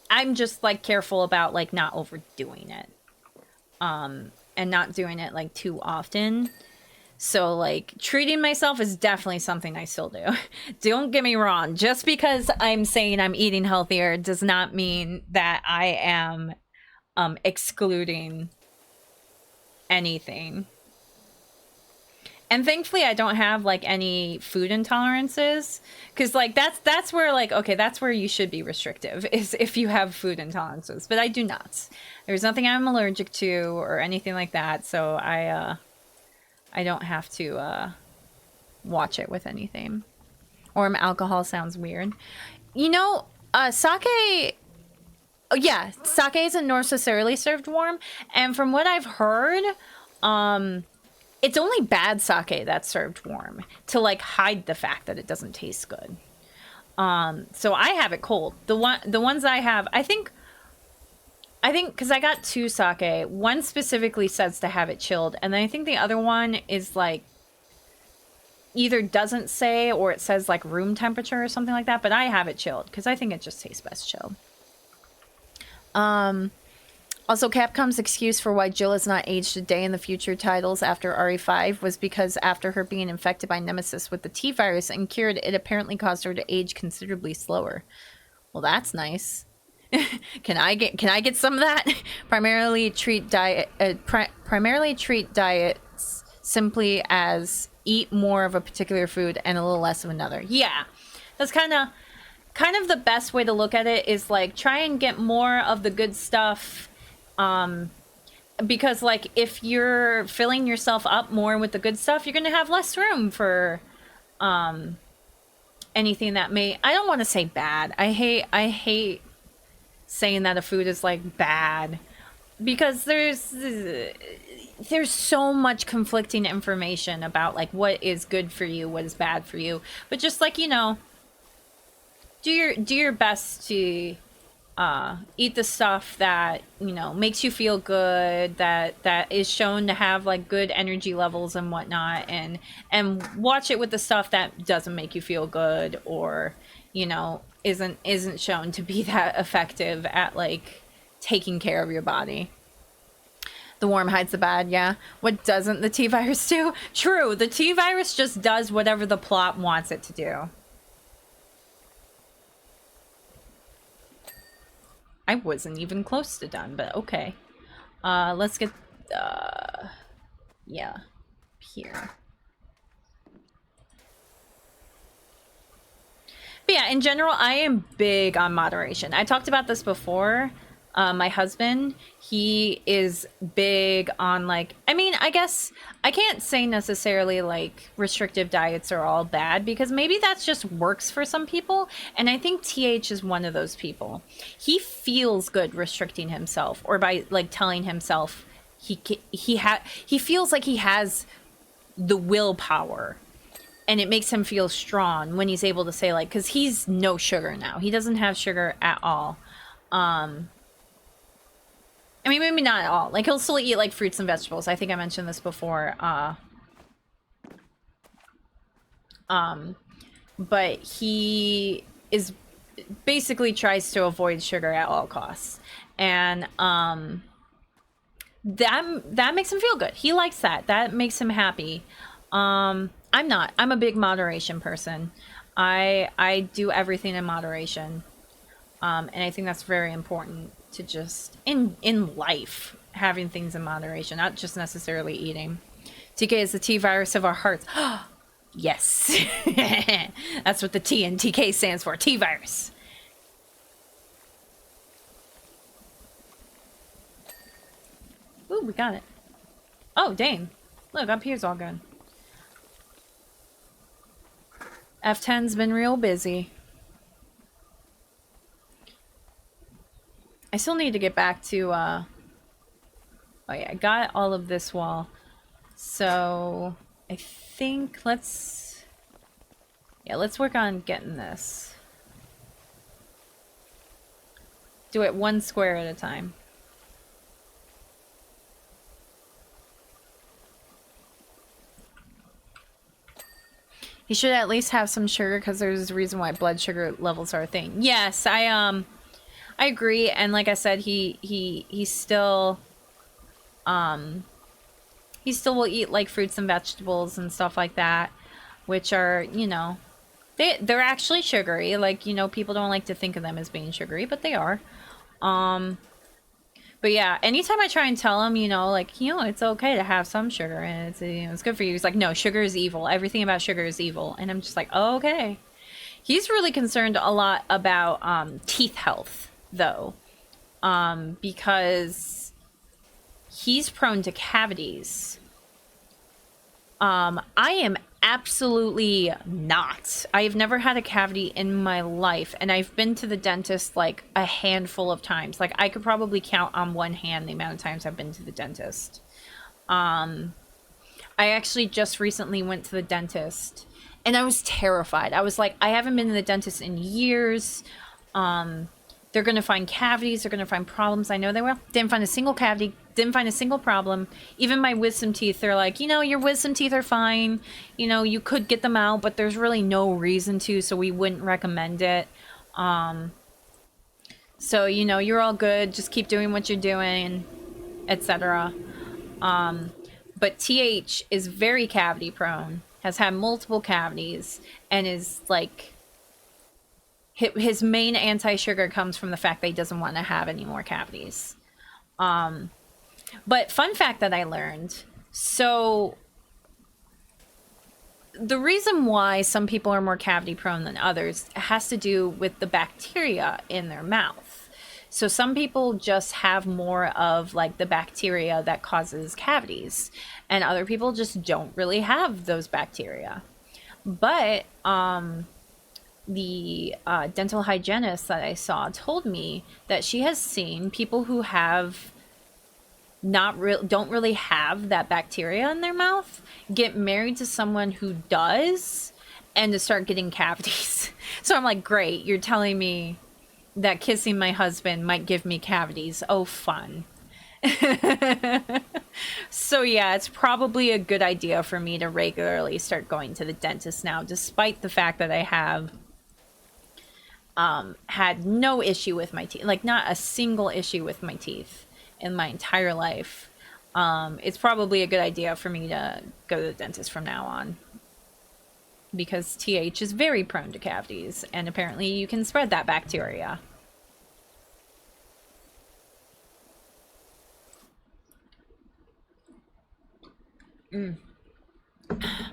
I'm just like careful about like not overdoing it. And not doing it like too often. So like treating myself is definitely something I still do. Don't get me wrong. Just because I'm saying I'm eating healthier does not mean that I am excluding anything. And thankfully I don't have like any food intolerances, because like that's where like, okay, that's where you should be restrictive, is if you have food intolerances, but I do not. There's nothing I'm allergic to or anything like that, so I don't have to watch it with anything. Or alcohol sounds weird. You know, sake, oh yeah, sake isn't necessarily served warm, and from what I've heard, it's only bad sake that's served warm to like hide the fact that it doesn't taste good. So I have it cold. The ones I have, I think because I got two sake, one specifically says to have it chilled, and then I think the other one is like either doesn't say or it says like room temperature or something like that, but I have it chilled because I think it just tastes best chilled. Also, Capcom's excuse for why Jill has not aged a day in the future titles after RE5 was because after her being infected by Nemesis with the T-virus and cured, it apparently caused her to age considerably slower. Well, that's nice. Can I get some of that? Primarily treat diets simply as eat more of a particular food and a little less of another. Yeah, that's kind of the best way to look at it, is like try and get more of the good stuff. Because like if you're filling yourself up more with the good stuff, you're gonna have less room for anything that may, I don't want to say bad. I hate saying that a food is like bad, because there's so much conflicting information about like what is good for you, what is bad for you. But just like, you know, do your best to eat the stuff that, you know, makes you feel good, that is shown to have like good energy levels and whatnot, and watch it with the stuff that doesn't make you feel good, or, you know, isn't shown to be that effective at like taking care of your body. The warm hides the bad, yeah. What doesn't the T-virus do? True, the T-virus just does whatever the plot wants it to do. I wasn't even close to done, but okay. Let's get, yeah, here. But yeah, in general, I am big on moderation. I talked about this before. My husband, he is big on like, I mean, I guess I can't say necessarily like restrictive diets are all bad, because maybe that's just works for some people. And I think TH is one of those people. He feels good restricting himself, or by like telling himself he feels like he has the willpower and it makes him feel strong when he's able to say, like, because he's no sugar now. He doesn't have sugar at all. I mean, maybe not at all. Like, he'll still eat, like, fruits and vegetables. I think I mentioned this before. But he is basically tries to avoid sugar at all costs. And, that makes him feel good. He likes that. That makes him happy. I'm not. I'm a big moderation person. I do everything in moderation. And I think that's very important to just in life, having things in moderation, not just necessarily eating. TK is the T virus of our hearts. Yes. That's what the T in TK stands for. T virus. Ooh, we got it. Oh, dang. Look, up here's all good. F10's been real busy. I still need to get back to, oh yeah, I got all of this wall. So, I think let's work on getting this. Do it one square at a time. He should at least have some sugar because there's a reason why blood sugar levels are a thing. Yes, I agree, and like I said, he still will eat like fruits and vegetables and stuff like that, which are, you know, they're actually sugary. Like, you know, people don't like to think of them as being sugary, but they are. But yeah, anytime I try and tell him, you know, like, you know, it's okay to have some sugar and it's, you know, it's good for you. He's like, no, sugar is evil. Everything about sugar is evil. And I'm just like, oh, okay. He's really concerned a lot about teeth health, though, because he's prone to cavities. I am absolutely not. I have never had a cavity in my life, and I've been to the dentist like a handful of times. Like, I could probably count on one hand the amount of times I've been to the dentist. I actually just recently went to the dentist, and I was terrified. I was like, I haven't been to the dentist in years. They're going to find cavities. They're going to find problems. I know they will. Didn't find a single cavity. Didn't find a single problem. Even my wisdom teeth, they're like, you know, your wisdom teeth are fine. You know, you could get them out, but there's really no reason to, so we wouldn't recommend it. So, you know, you're all good. Just keep doing what you're doing, etc. But TH is very cavity prone, has had multiple cavities, and is like... his main anti-sugar comes from the fact that he doesn't want to have any more cavities. But fun fact that I learned, so the reason why some people are more cavity prone than others has to do with the bacteria in their mouth. So some people just have more of like the bacteria that causes cavities, and other people just don't really have those bacteria. But the dental hygienist that I saw told me that she has seen people who have don't really have that bacteria in their mouth get married to someone who does, and to start getting cavities. So I'm like, great, you're telling me that kissing my husband might give me cavities. Oh, fun. So yeah, it's probably a good idea for me to regularly start going to the dentist now, despite the fact that I have had no issue with my teeth, like not a single issue with my teeth in my entire life. It's probably a good idea for me to go to the dentist from now on, because TH is very prone to cavities, and apparently you can spread that bacteria.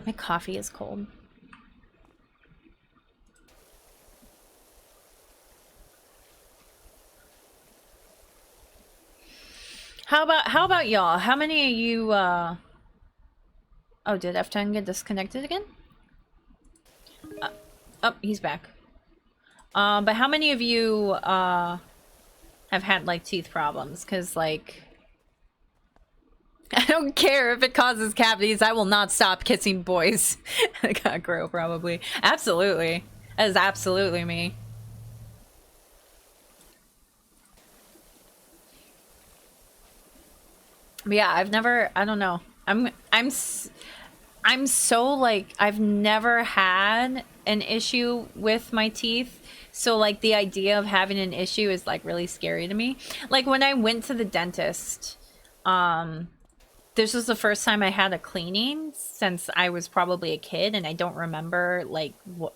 My coffee is cold. How about y'all? How many of you oh, did F10 get disconnected again? Oh, he's back. But how many of you have had like teeth problems? Because like don't care if it causes cavities. I will not stop kissing boys. I gotta grow, probably. Absolutely. That is absolutely me. But yeah, I've never, I don't know. I'm so like, I've never had an issue with my teeth. So like the idea of having an issue is like really scary to me. Like when I went to the dentist, this was the first time I had a cleaning since I was probably a kid, and I don't remember like what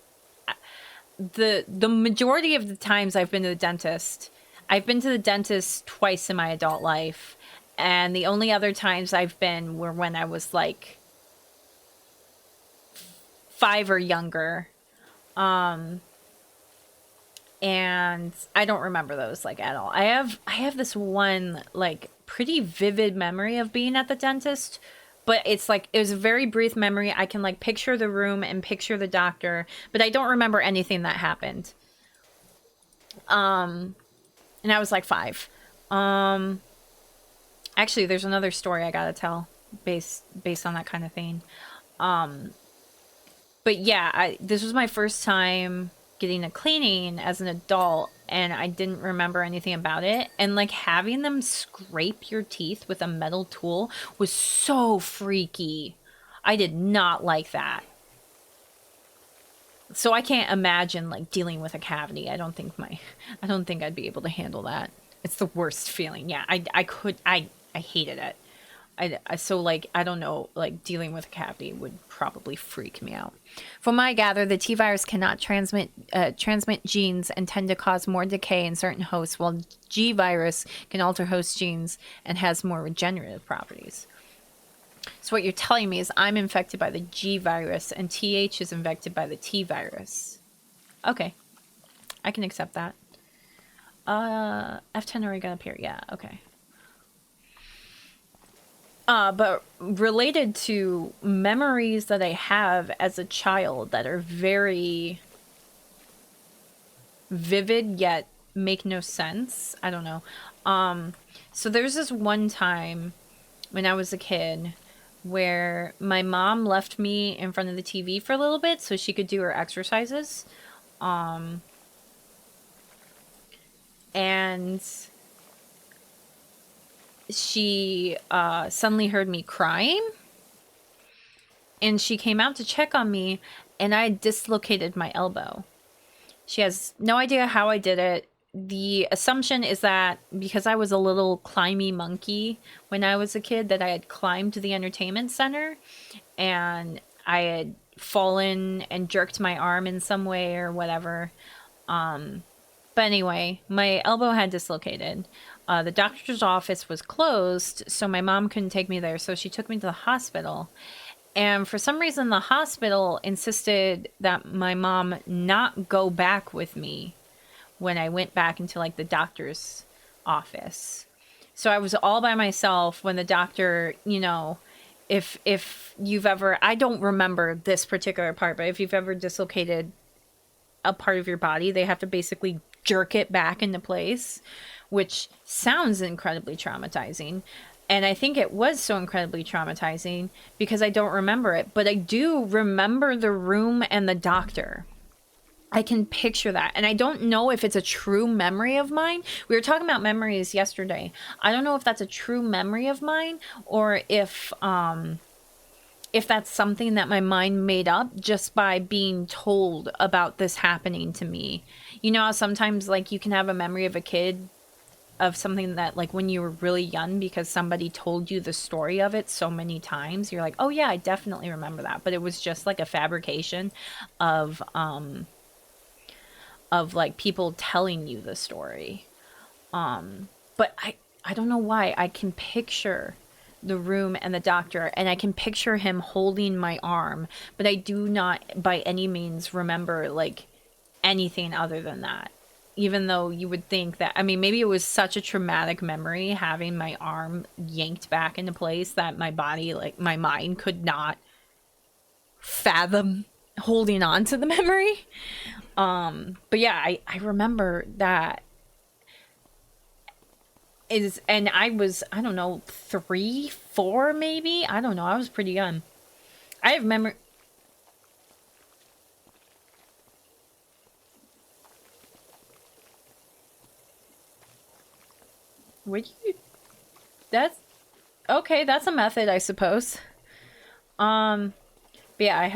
the majority of the times I've been to the dentist. I've been to the dentist twice in my adult life, and the only other times I've been were when I was like 5 or younger. And I don't remember those like at all. I have this one like pretty vivid memory of being at the dentist, but it's like it was a very brief memory. I can like picture the room and picture the doctor, but I don't remember anything that happened. And I was like 5. Actually, there's another story I gotta tell based on that kind of thing. But yeah, this was my first time getting a cleaning as an adult, and I didn't remember anything about it. And like having them scrape your teeth with a metal tool was so freaky. I did not like that. So I can't imagine like dealing with a cavity. I don't think I'd be able to handle that. It's the worst feeling. Yeah, I hated it. So like I don't know, like dealing with a cavity would probably freak me out. From what I gather, the T virus cannot transmit genes and tend to cause more decay in certain hosts, while G virus can alter host genes and has more regenerative properties. So what you're telling me is I'm infected by the G virus and TH is infected by the T virus. Okay, I can accept that. F10 already got up here. Yeah, okay. But related to memories that I have as a child that are very vivid yet make no sense. I don't know. So there's this one time when I was a kid where my mom left me in front of the TV for a little bit so she could do her exercises. And she suddenly heard me crying, and she came out to check on me, and I dislocated my elbow. She has no idea how I did it. The assumption is that because I was a little climby monkey when I was a kid, that I had climbed the entertainment center and I had fallen and jerked my arm in some way or whatever. But anyway, my elbow had dislocated. The doctor's office was closed, so my mom couldn't take me there. So she took me to the hospital. And for some reason, the hospital insisted that my mom not go back with me when I went back into like the doctor's office. So I was all by myself when the doctor, you know, if you've ever, I don't remember this particular part, but if you've ever dislocated a part of your body, they have to basically jerk it back into place, which sounds incredibly traumatizing. And I think it was so incredibly traumatizing because I don't remember it, but I do remember the room and the doctor. I can picture that. And I don't know if it's a true memory of mine. We were talking about memories yesterday. I don't know if that's a true memory of mine or if that's something that my mind made up just by being told about this happening to me. You know how sometimes like you can have a memory of a kid of something that like when you were really young because somebody told you the story of it so many times, you're like, oh yeah, I definitely remember that. But it was just like a fabrication of like people telling you the story. But I don't know why I can picture the room and the doctor, and I can picture him holding my arm, but I do not by any means remember like anything other than that. Even though you would think that, I mean, maybe it was such a traumatic memory having my arm yanked back into place that my body, like my mind could not fathom holding on to the memory. But yeah, I remember that is, and I was, I don't know, 3, 4 maybe? I don't know. I was pretty young. I have memory. Would you? That's okay. That's a method, I suppose. But yeah, I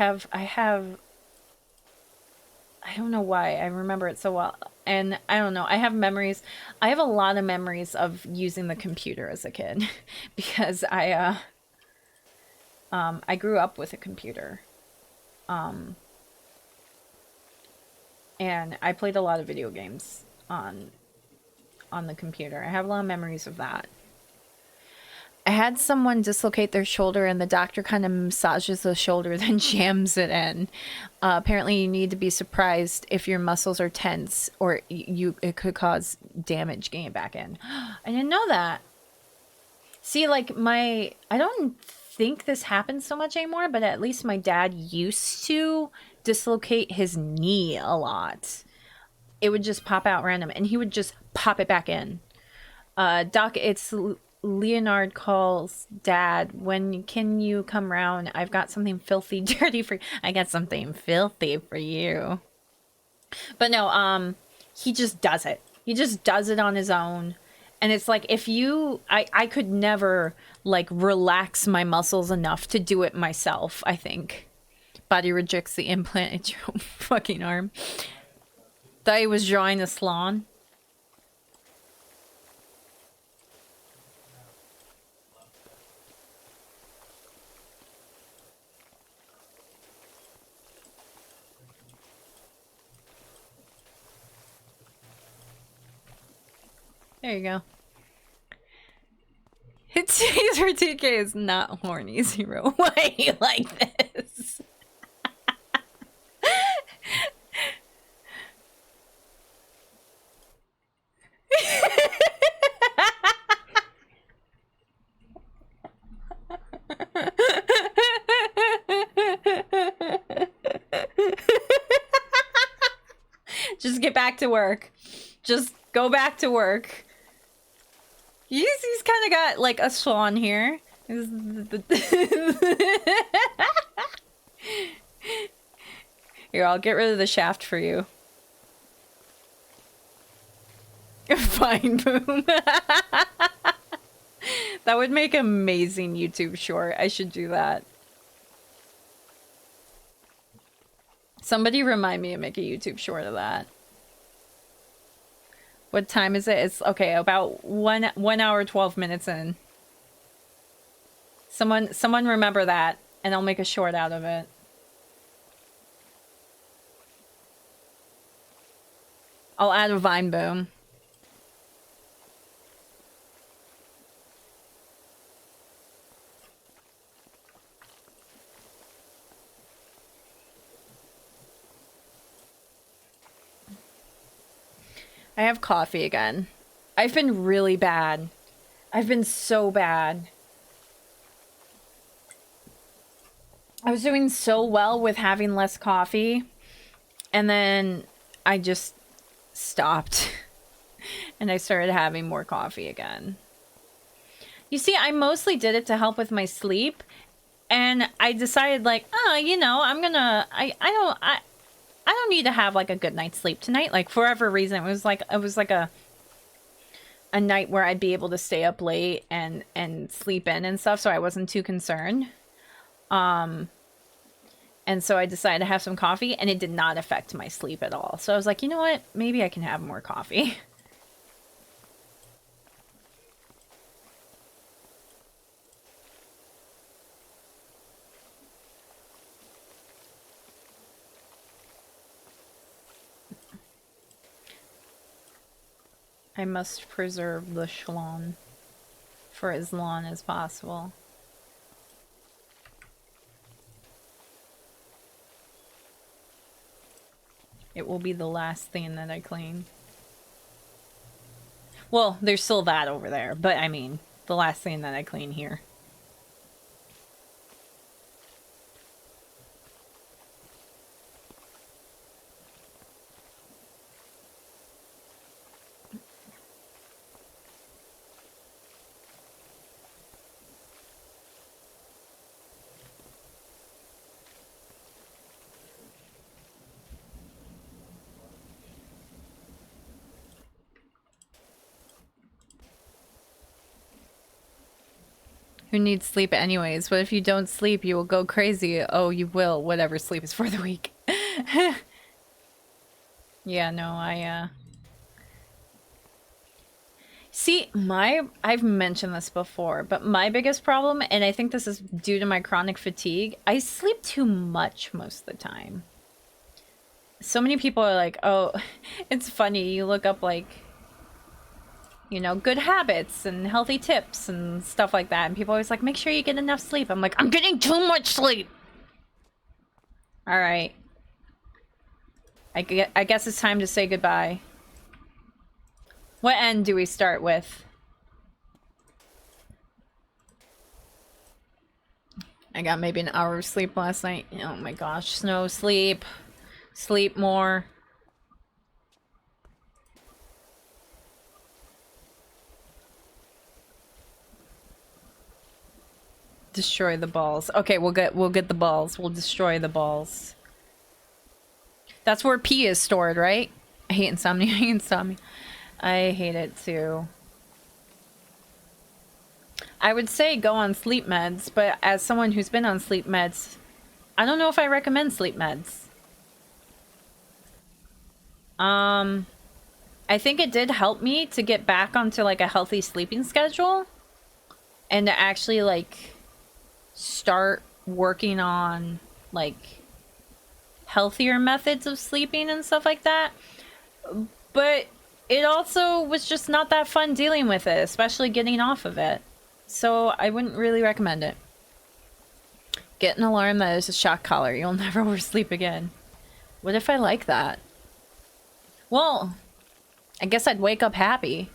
don't know why I remember it so well. And I don't know. I have memories. I have a lot of memories of using the computer as a kid because I grew up with a computer. And I played a lot of video games on the computer. I have a lot of memories of that. I had someone dislocate their shoulder, and the doctor kind of massages the shoulder, then jams it in. Apparently, you need to be surprised if your muscles are tense, or it could cause damage getting back in. I didn't know that. See, like I don't think this happens so much anymore, but at least my dad used to dislocate his knee a lot. It would just pop out random, and he would just pop it back in. Doc, it's Leonard calls Dad. When can you come round? I've got something filthy, dirty for you. I got something filthy for you. But no, he just does it. He just does it on his own. And it's like, I could never, like, relax my muscles enough to do it myself, I think. Body rejects the implant into your own fucking arm. Thought he was drawing a salon. There you go. Today's for TK is not horny, Zero. Why are you like this? Just get back to work. Just go back to work. He's kind of got like a swan here. Here, I'll get rid of the shaft for you. Fine, boom. That would make an amazing YouTube short. I should do that. Somebody remind me to make a YouTube short of that. What time is it? It's okay, about 1 hour 12 minutes in. Someone remember that, and I'll make a short out of it. I'll add a Vine boom. I have coffee again. I've been really bad. I've been so bad. I was doing so well with having less coffee, and then I just stopped. And I started having more coffee again. You see, I mostly did it to help with my sleep, and I decided, like, oh, you know, I don't need to have like a good night's sleep tonight. Like, for whatever reason, it was like a night where I'd be able to stay up late and sleep in and stuff, so I wasn't too concerned. And so I decided to have some coffee, and it did not affect my sleep at all. So I was like, you know what? Maybe I can have more coffee. I must preserve the schlong for as long as possible. It will be the last thing that I clean. Well, there's still that over there, but I mean, the last thing that I clean here. Who needs sleep anyways? What if you don't sleep? You will go crazy. Oh, you will. Whatever, sleep is for the weak. Yeah, no, See, I've mentioned this before, but my biggest problem, and I think this is due to my chronic fatigue, I sleep too much most of the time. So many people are like, oh, it's funny, you look up like, you know, good habits and healthy tips and stuff like that, and people are always like, make sure you get enough sleep. I'm like, I'm getting too much sleep! Alright. I guess it's time to say goodbye. What end do we start with? I got maybe an hour of sleep last night. Oh my gosh, no sleep. Sleep more. Destroy the balls. Okay, we'll get the balls. We'll destroy the balls. That's where pee is stored, right? I hate insomnia. I hate insomnia. I hate it too. I would say go on sleep meds, but as someone who's been on sleep meds, I don't know if I recommend sleep meds. I think it did help me to get back onto like a healthy sleeping schedule and to actually like start working on like healthier methods of sleeping and stuff like that. But it also was just not that fun dealing with it, especially getting off of it. So I wouldn't really recommend it. Get an alarm that is a shock collar. You'll never oversleep again. What if I like that? Well, I guess I'd wake up happy.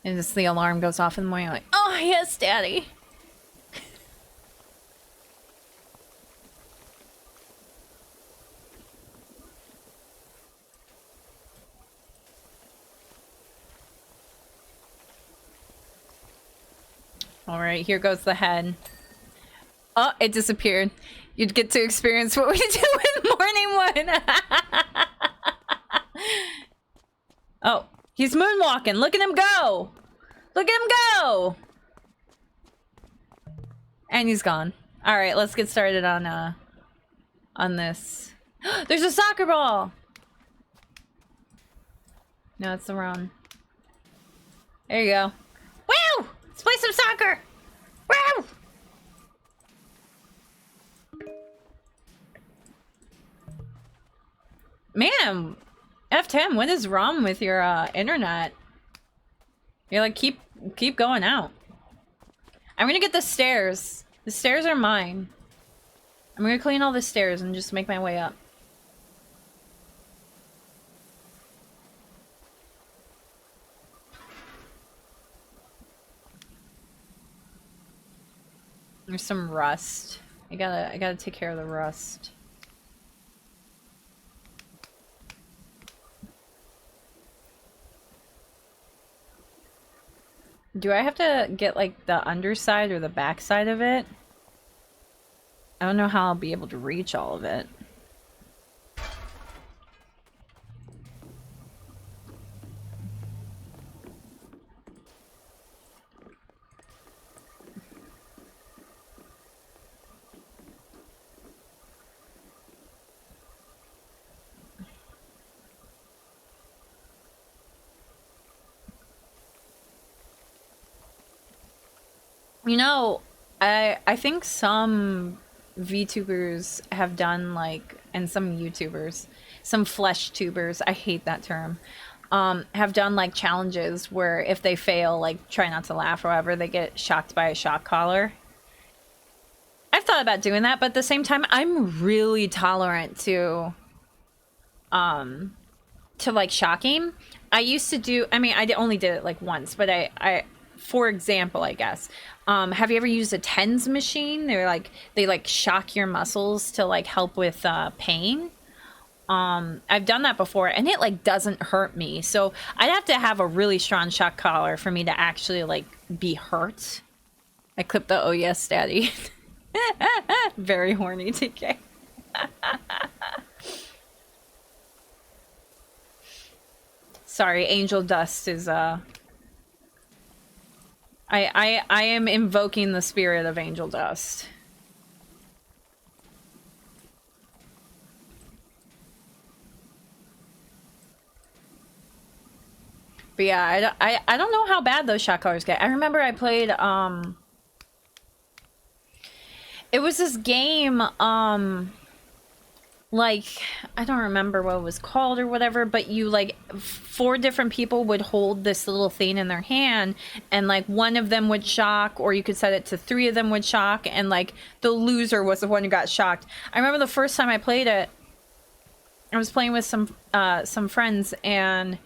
And just the alarm goes off in the morning, like, oh yes, daddy. Alright, here goes the head. Oh, it disappeared. You'd get to experience what we do in morning one. Oh, he's moonwalking. Look at him go. Look at him go. And he's gone. All right, let's get started on this. There's a soccer ball. No, it's the wrong. There you go. Woo! Let's play some soccer. Woo! Man, F10, what is wrong with your internet? You're like, keep going out. I'm gonna get the stairs. The stairs are mine. I'm gonna clean all the stairs and just make my way up. There's some rust. I gotta take care of the rust. Do I have to get, like, the underside or the backside of it? I don't know how I'll be able to reach all of it. You know, I think some VTubers have done like, and some YouTubers, some flesh tubers, I hate that term, have done like challenges where if they fail, like try not to laugh or whatever, they get shocked by a shock collar. I've thought about doing that, but at the same time, I'm really tolerant to like shocking. I used to do, I mean, only did it like once, but I for example, I guess, have you ever used a TENS machine? They like shock your muscles to like help with pain. I've done that before and it like doesn't hurt me. So I'd have to have a really strong shock collar for me to actually like be hurt. I clipped the oh yes daddy. Very horny TK. Sorry, angel dust is I am invoking the spirit of angel dust. But yeah, I don't know how bad those shot callers get. I remember I played, it was this game, like, I don't remember what it was called or whatever, but you, like, 4 different people would hold this little thing in their hand, and, like, one of them would shock, or you could set it to 3 of them would shock, and, like, the loser was the one who got shocked. I remember the first time I played it, I was playing with some friends, and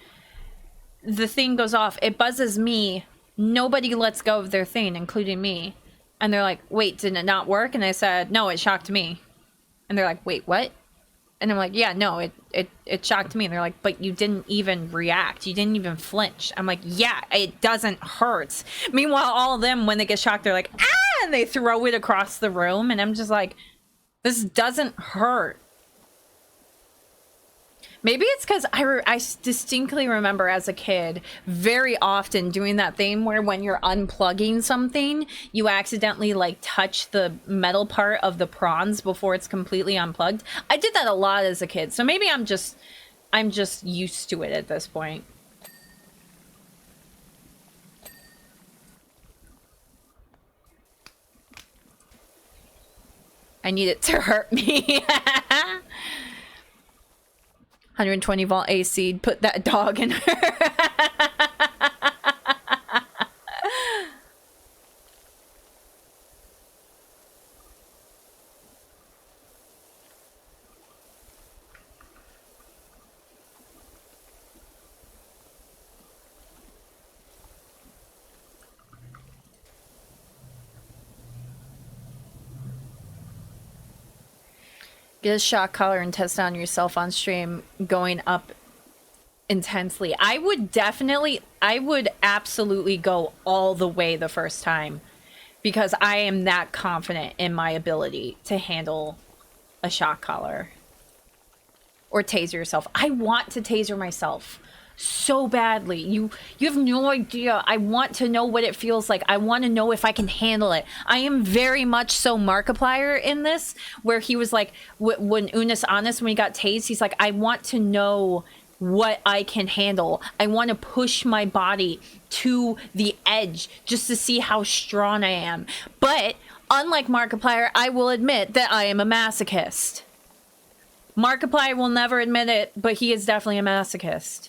the thing goes off. It buzzes me. Nobody lets go of their thing, including me. And they're like, wait, did it not work? And I said, no, it shocked me. And they're like, wait, what? And I'm like, yeah, no, it shocked me. And they're like, but you didn't even react. You didn't even flinch. I'm like, yeah, it doesn't hurt. Meanwhile, all of them, when they get shocked, they're like, ah! And they throw it across the room. And I'm just like, this doesn't hurt. Maybe it's because I distinctly remember as a kid very often doing that thing where when you're unplugging something, you accidentally like touch the metal part of the prawns before it's completely unplugged. I did that a lot as a kid, so maybe I'm just used to it at this point. I need it to hurt me. 120 volt AC, put that dog in her. Get a shock collar and test on yourself on stream going up intensely. I would absolutely go all the way the first time because I am that confident in my ability to handle a shock collar or taser yourself. I want to taser myself so badly. You have no idea. I want to know what it feels like. I want to know if I can handle it. I am very much so Markiplier in this, where he was like, when Unis Honest, when he got tased, he's like, I want to know what I can handle. I want to push my body to the edge just to see how strong I am. But unlike Markiplier, I will admit that I am a masochist. Markiplier will never admit it, but he is definitely a masochist.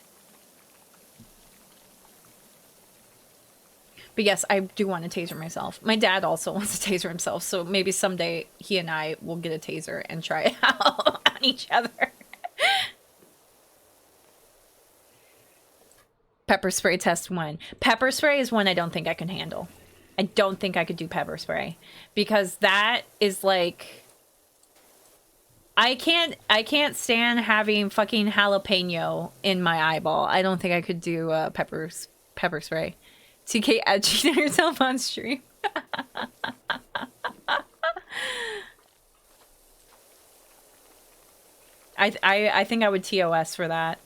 But yes, I do want to taser myself. My dad also wants to taser himself, so maybe someday he and I will get a taser and try it out on each other. Pepper spray test 1. Pepper spray is one I don't think I can handle. I don't think I could do pepper spray because that is like, I can't stand having fucking jalapeno in my eyeball. I don't think I could do pepper spray. TK edging yourself on stream. I think I would TOS for that.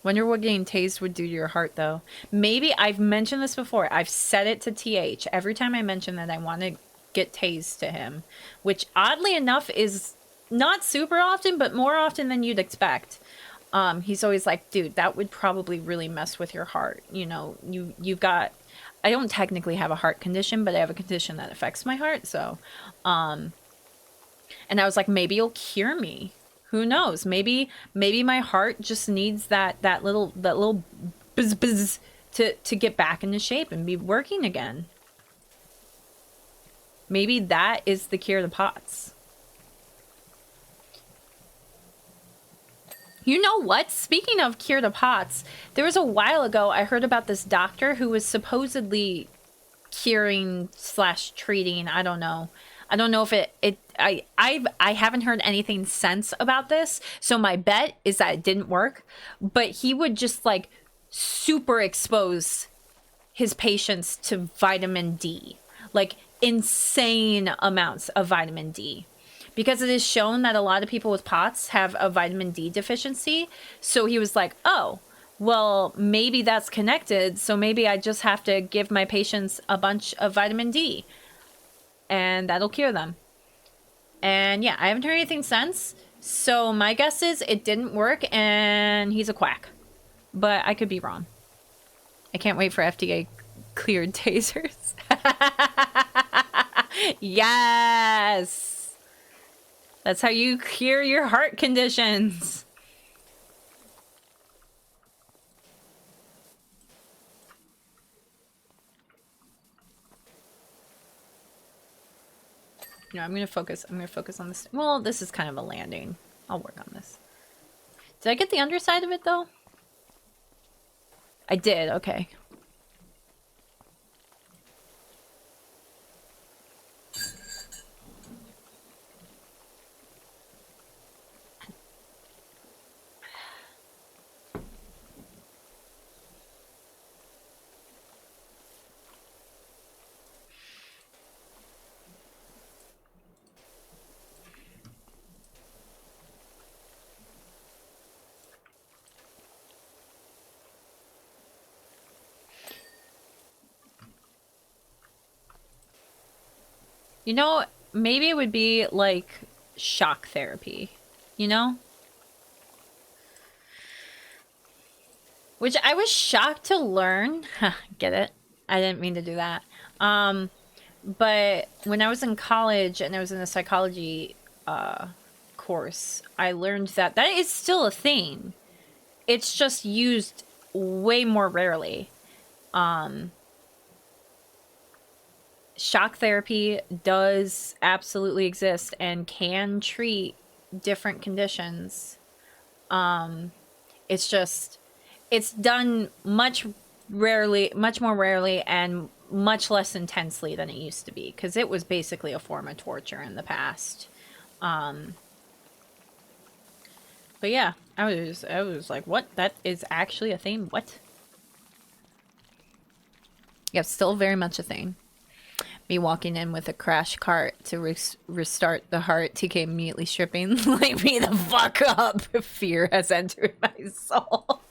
Wonder what getting tased would do to your heart, though. Maybe, I've mentioned this before. I've said it to TH. Every time I mention that I want to get tased to him, which oddly enough is not super often, but more often than you'd expect. He's always like, dude, that would probably really mess with your heart. You know, you've got, I don't technically have a heart condition, but I have a condition that affects my heart. So, and I was like, maybe you'll cure me. Who knows? Maybe my heart just needs that little buzz buzz to get back into shape and be working again. Maybe that is the cure to POTS. You know what? Speaking of cure to POTS, there was a while ago I heard about this doctor who was supposedly curing / treating. I don't know if I haven't heard anything since about this. So my bet is that it didn't work, but he would just like super expose his patients to vitamin D, like insane amounts of vitamin D. because it is shown that a lot of people with POTS have a vitamin D deficiency. So he was like, oh, well, maybe that's connected. So maybe I just have to give my patients a bunch of vitamin D and that'll cure them. And yeah, I haven't heard anything since. So my guess is it didn't work and he's a quack. But I could be wrong. I can't wait for FDA cleared tasers. Yes! That's how you cure your heart conditions. No, I'm gonna focus on this. Well, this is kind of a landing. I'll work on this. Did I get the underside of it though? I did, okay. You know, maybe it would be like shock therapy, you know? Which I was shocked to learn. Get it? I didn't mean to do that. But when I was in college and I was in a psychology course, I learned that that is still a thing. It's just used way more rarely. Shock therapy does absolutely exist and can treat different conditions. It's just, it's done much more rarely and much less intensely than it used to be, because it was basically a form of torture in the past. But yeah, I was like, what? That is actually a thing? What? Yeah, still very much a thing. Me walking in with a crash cart to restart the heart. TK immediately stripping. Light me the fuck up. Fear has entered my soul.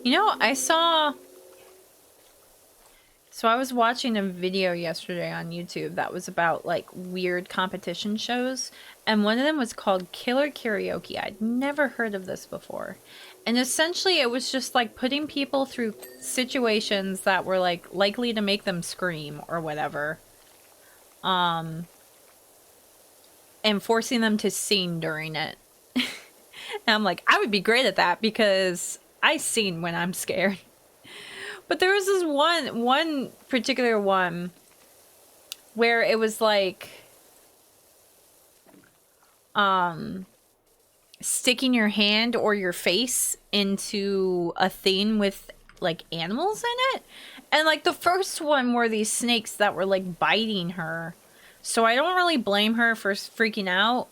You know, so I was watching a video yesterday on YouTube that was about like weird competition shows, and one of them was called Killer Karaoke. I'd never heard of this before. And essentially it was just like putting people through situations that were like likely to make them scream or whatever. And forcing them to sing during it. And I'm like, I would be great at that because I sing when I'm scared. But there was this one particular one where it was like sticking your hand or your face into a thing with like animals in it. And like the first one were these snakes that were like biting her. So I don't really blame her for freaking out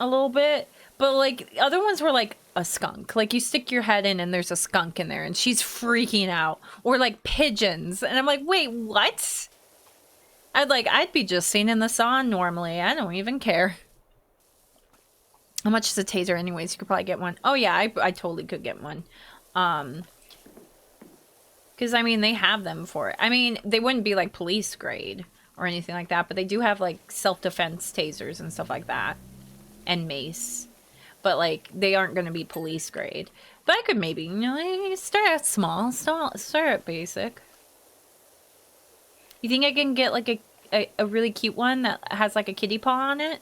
a little bit. But like other ones were like a skunk. Like you stick your head in and there's a skunk in there and she's freaking out. Or like pigeons. And I'm like, wait, what? I'd be just seen in the sun normally. I don't even care. How much is a taser anyways? You could probably get one. Oh yeah, I totally could get one. Because I mean, they have them for it. I mean, they wouldn't be like police grade or anything like that, but they do have like self-defense tasers and stuff like that. and mace. But, like, they aren't going to be police grade. But I could maybe, you know, start at small, start at basic. You think I can get, like, a really cute one that has, like, a kitty paw on it?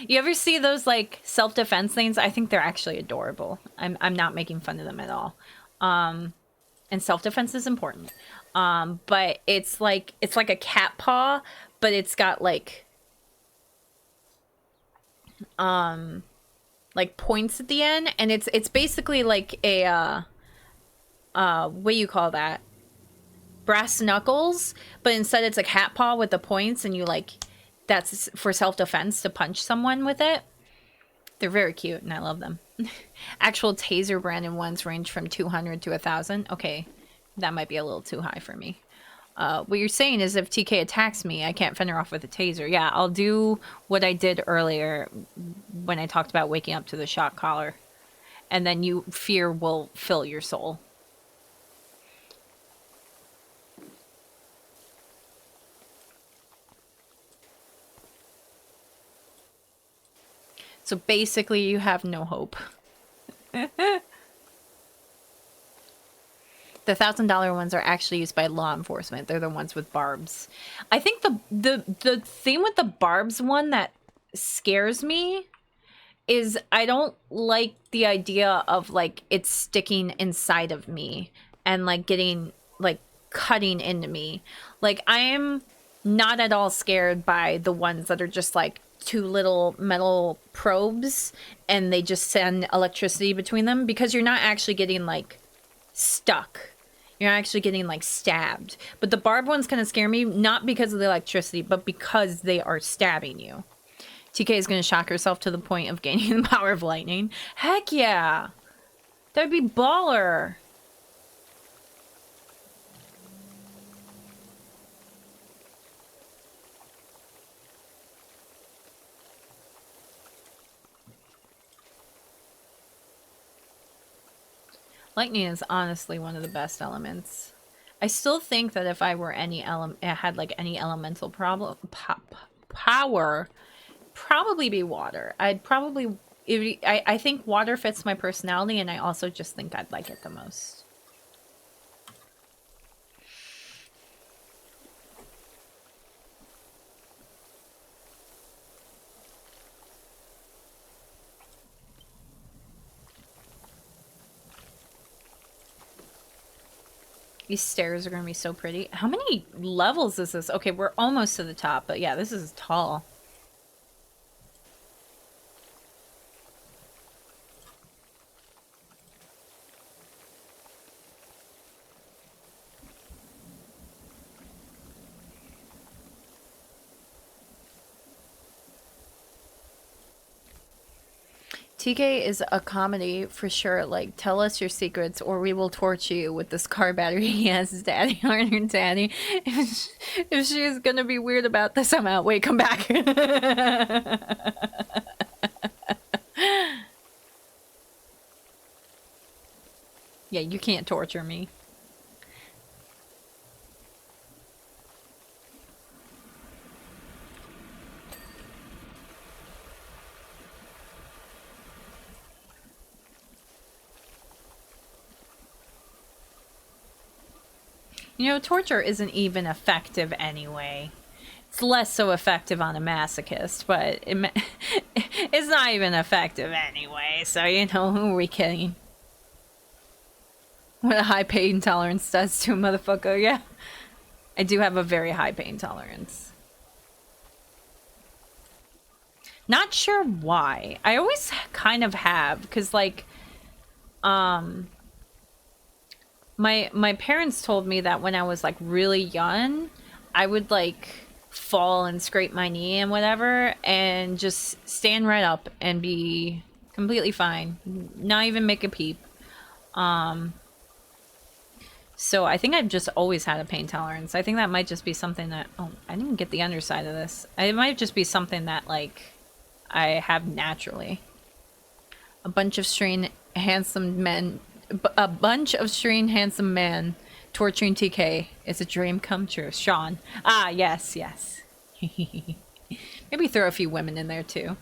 You ever see those, like, self-defense things? I think they're actually adorable. I'm not making fun of them at all. And self-defense is important. But it's like a cat paw, but it's got, like points at the end, and it's basically like a what do you call that? Brass knuckles, but instead it's a cat paw with the points, and you like that's for self-defense to punch someone with it. They're very cute, and I love them. Actual taser branded ones range from 200 to 1,000. Okay, that might be a little too high for me. What you're saying is if TK attacks me, I can't fend her off with a taser. Yeah, I'll do what I did earlier when I talked about waking up to the shock collar. And then fear will fill your soul. So basically you have no hope. The $1,000 ones are actually used by law enforcement. They're the ones with barbs. I think the thing with the barbs one that scares me is I don't like the idea of like it sticking inside of me and like getting like cutting into me. Like I am not at all scared by the ones that are just like two little metal probes and they just send electricity between them, because you're not actually getting like stuck. You're actually getting like stabbed. But the barbed ones kind of scare me, not because of the electricity, but because they are stabbing you. TK is going to shock herself to the point of gaining the power of lightning. Heck yeah! That'd be baller. Lightning is honestly one of the best elements. I still think that if I were had like any elemental power, probably be water. I think water fits my personality, and I also just think I'd like it the most. These stairs are going to be so pretty. How many levels is this? Okay, we're almost to the top, but yeah, this is tall. TK is a comedy for sure. Like, tell us your secrets or we will torture you with this car battery. Yes, daddy, aren't her daddy. If she is gonna be weird about this, I'm out. Wait, come back. Yeah, you can't torture me. You know, torture isn't even effective anyway. It's less so effective on a masochist, but it's not even effective anyway, so, you know, who are we kidding? What a high pain tolerance does to a motherfucker, yeah. I do have a very high pain tolerance. Not sure why. I always kind of have, because, like, my parents told me that when I was like really young, I would like fall and scrape my knee and whatever and just stand right up and be completely fine, not even make a peep. So I think I've just always had a pain tolerance. I think that might just be something that, oh, I didn't get the underside of this. It might just be something that like I have naturally. A bunch of strange handsome men torturing TK. It's a dream come true. Sean. Ah, yes, yes. Maybe throw a few women in there too.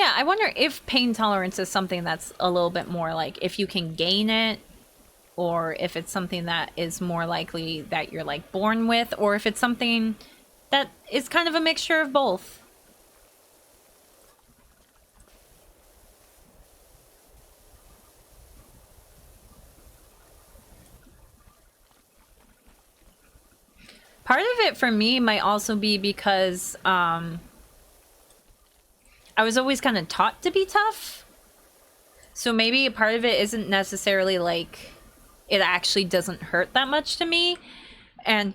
Yeah, I wonder if pain tolerance is something that's a little bit more like if you can gain it, or if it's something that is more likely that you're like born with, or if it's something that is kind of a mixture of both. Part of it for me might also be because I was always kind of taught to be tough. So maybe a part of it isn't necessarily like it actually doesn't hurt that much to me. And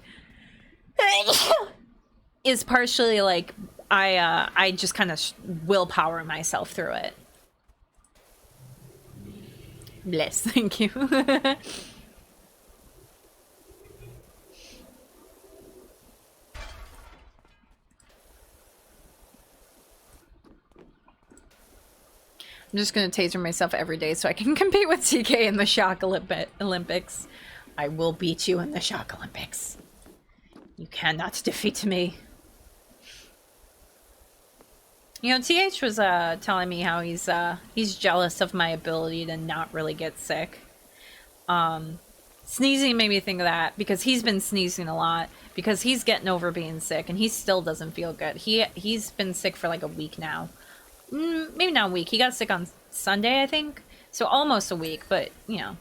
is partially like I just kind of willpower myself through it. Bless, thank you. I'm just gonna taser myself every day so I can compete with TK in the Shock Olympics. I will beat you in the Shock Olympics. You cannot defeat me. You know, TH was telling me how he's jealous of my ability to not really get sick. Sneezing made me think of that because he's been sneezing a lot because he's getting over being sick and he still doesn't feel good. He's been sick for like a week now. Maybe not a week. He got sick on Sunday, I think. So almost a week, but you know.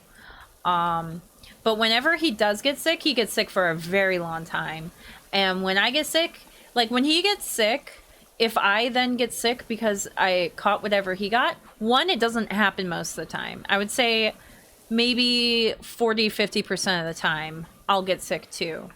But whenever he does get sick, he gets sick for a very long time. And when I get sick, like when he gets sick, if I then get sick because I caught whatever he got, one, it doesn't happen most of the time. I would say maybe 40-50% of the time I'll get sick too.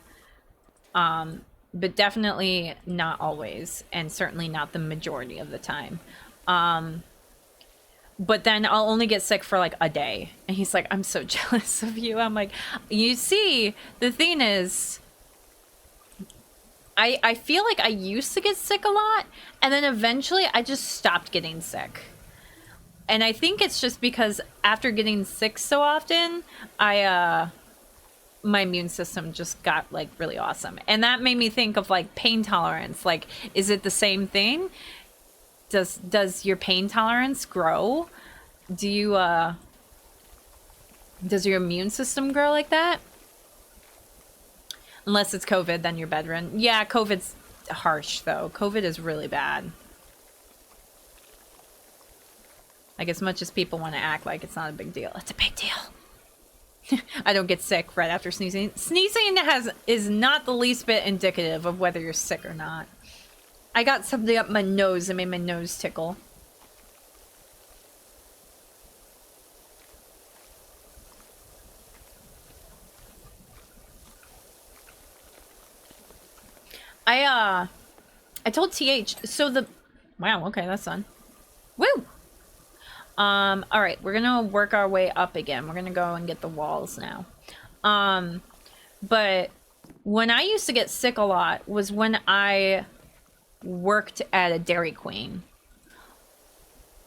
But definitely not always, and certainly not the majority of the time. But then I'll only get sick for like a day. And he's like, I'm so jealous of you. I'm like, you see, the thing is, I feel like I used to get sick a lot, and then eventually I just stopped getting sick. And I think it's just because after getting sick so often, my immune system just got like really awesome. And that made me think of like pain tolerance. Like, is it the same thing? Does your pain tolerance grow? Do you does your immune system grow like that? Unless it's COVID, then you're bedridden. Yeah, COVID's harsh though. COVID is really bad. Like, as much as people want to act like it's not a big deal, it's a big deal. I don't get sick right after sneezing. Sneezing is not the least bit indicative of whether you're sick or not. I got something up my nose that made my nose tickle. I told TH, so wow, okay, that's fun. Woo! Alright, we're gonna work our way up again. We're gonna go and get the walls now. But when I used to get sick a lot was when I worked at a Dairy Queen.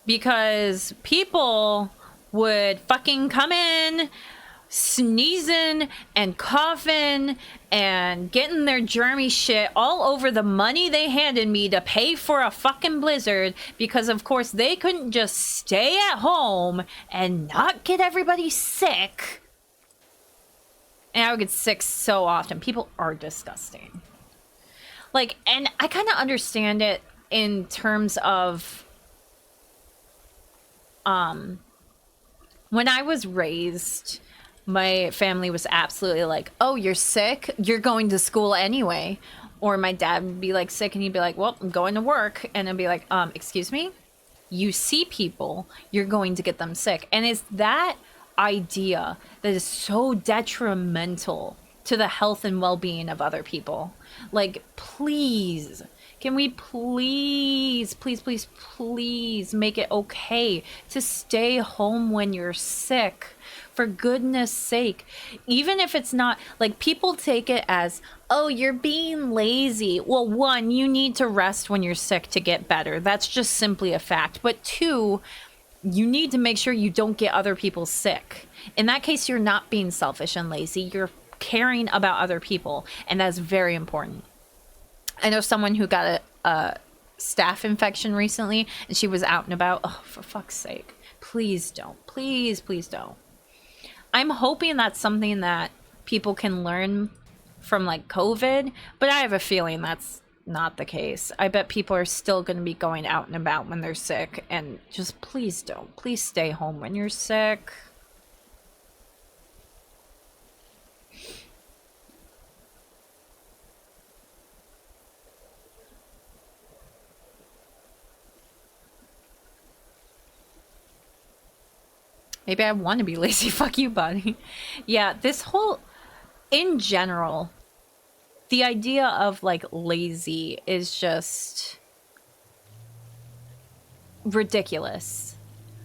Because people would fucking come in sneezing and coughing and getting their germy shit all over the money they handed me to pay for a fucking blizzard, because of course they couldn't just stay at home and not get everybody sick. And I would get sick so often. People are disgusting. Like, and I kind of understand it in terms of when I was raised, my family was absolutely like, oh, you're sick? You're going to school anyway. Or my dad would be like sick and he'd be like, well, I'm going to work. And I'd be like, excuse me? You see people, you're going to get them sick. And it's that idea that is so detrimental to the health and well-being of other people. Like, please, can we please make it okay to stay home when you're sick? For goodness sake. Even if it's not, like, people take it as, oh, you're being lazy. Well, one, you need to rest when you're sick to get better. That's just simply a fact. But two, you need to make sure you don't get other people sick. In that case, you're not being selfish and lazy. You're caring about other people, and that's very important. I know someone who got staph infection recently, and she was out and about. Oh, for fuck's sake. Please don't. Please, please don't. I'm hoping that's something that people can learn from, like, COVID, but I have a feeling that's not the case. I bet people are still going to be going out and about when they're sick, and just please don't. Please stay home when you're sick. Maybe I want to be lazy. Fuck you, buddy. Yeah, this whole... In general, the idea of, like, lazy is just... ridiculous.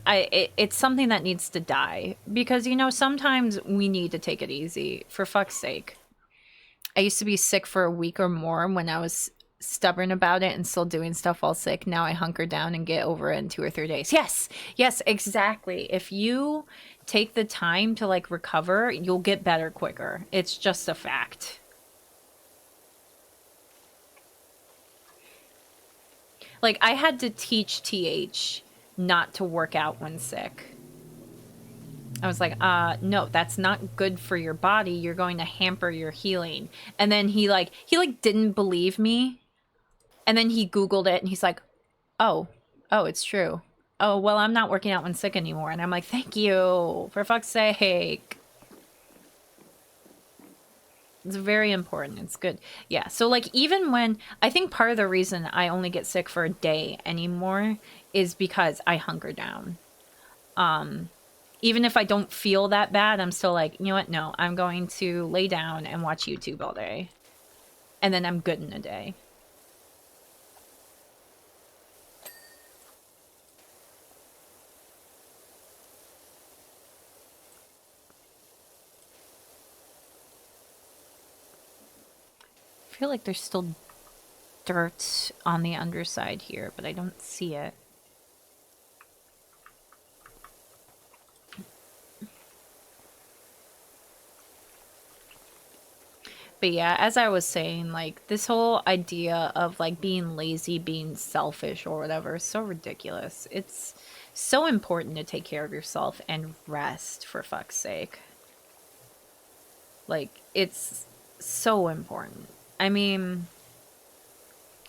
It's something that needs to die. Because, you know, sometimes we need to take it easy. For fuck's sake. I used to be sick for a week or more when I was stubborn about it and still doing stuff while sick. Now I hunker down and get over it in 2 or 3 days. Yes, yes, exactly. If you take the time to, like, recover, you'll get better quicker. It's just a fact. Like, I had to teach TH not to work out when sick. I was like, no, that's not good for your body. You're going to hamper your healing. And then he didn't believe me. And then he Googled it and he's like, oh, it's true. Oh, well, I'm not working out when sick anymore. And I'm like, thank you, for fuck's sake. It's very important. It's good. Yeah. So, like, even when, I think part of the reason I only get sick for a day anymore is because I hunker down. Even if I don't feel that bad, I'm still like, you know what? No, I'm going to lay down and watch YouTube all day. And then I'm good in a day. I feel like there's still dirt on the underside here, but I don't see it. But yeah, as I was saying, like, this whole idea of, like, being lazy, being selfish or whatever is so ridiculous. It's so important to take care of yourself and rest, for fuck's sake. Like, it's so important. I mean,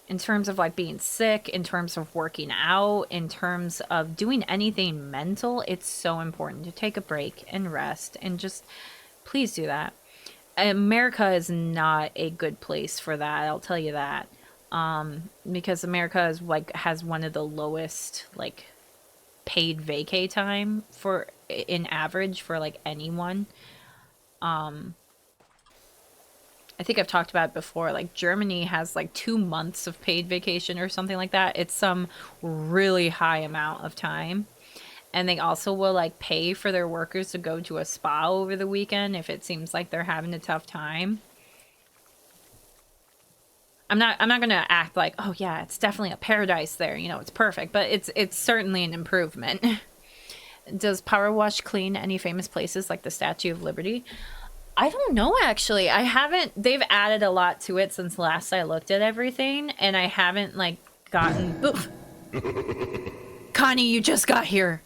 in terms of, like, being sick, in terms of working out, in terms of doing anything mental, it's so important to take a break and rest and just please do that. America is not a good place for that, I'll tell you that. Because America is, like, has one of the lowest, like, paid vacay time for, in average, for, like, anyone. I think I've talked about it before, like, Germany has, like, 2 months of paid vacation or something like that. It's some really high amount of time. And they also will, like, pay for their workers to go to a spa over the weekend if it seems like they're having a tough time. I'm not gonna act like, oh yeah, it's definitely a paradise there, you know, it's perfect, but it's certainly an improvement. Does PowerWash clean any famous places like the Statue of Liberty? I don't know, actually. I haven't... They've added a lot to it since last I looked at everything, and I haven't, like, gotten... Oof. Connie, you just got here.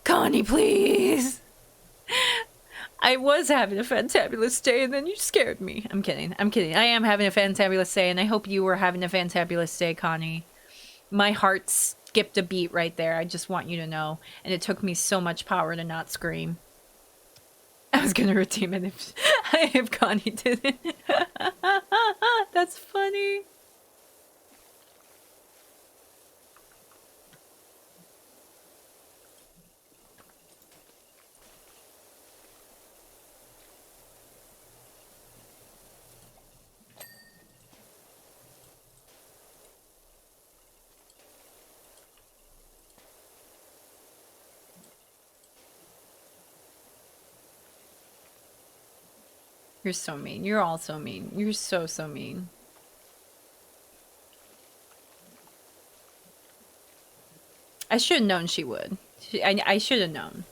Connie, please. I was having a fantabulous day, and then you scared me. I'm kidding. I'm kidding. I am having a fantabulous day, and I hope you were having a fantabulous day, Connie. My heart skipped a beat right there. I just want you to know. And it took me so much power to not scream. I was gonna redeem it if Connie didn't. That's funny. You're so mean. You're all so mean. You're so mean. I should have known she would. I should have known.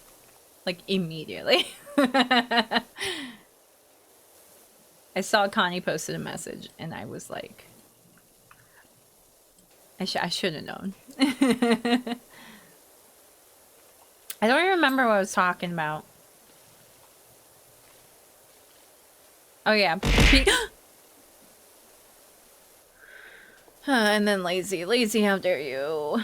Like, immediately. I saw Connie posted a message, and I was like... I should have known. I don't even remember what I was talking about. Oh yeah. And then lazy. Lazy, how dare you?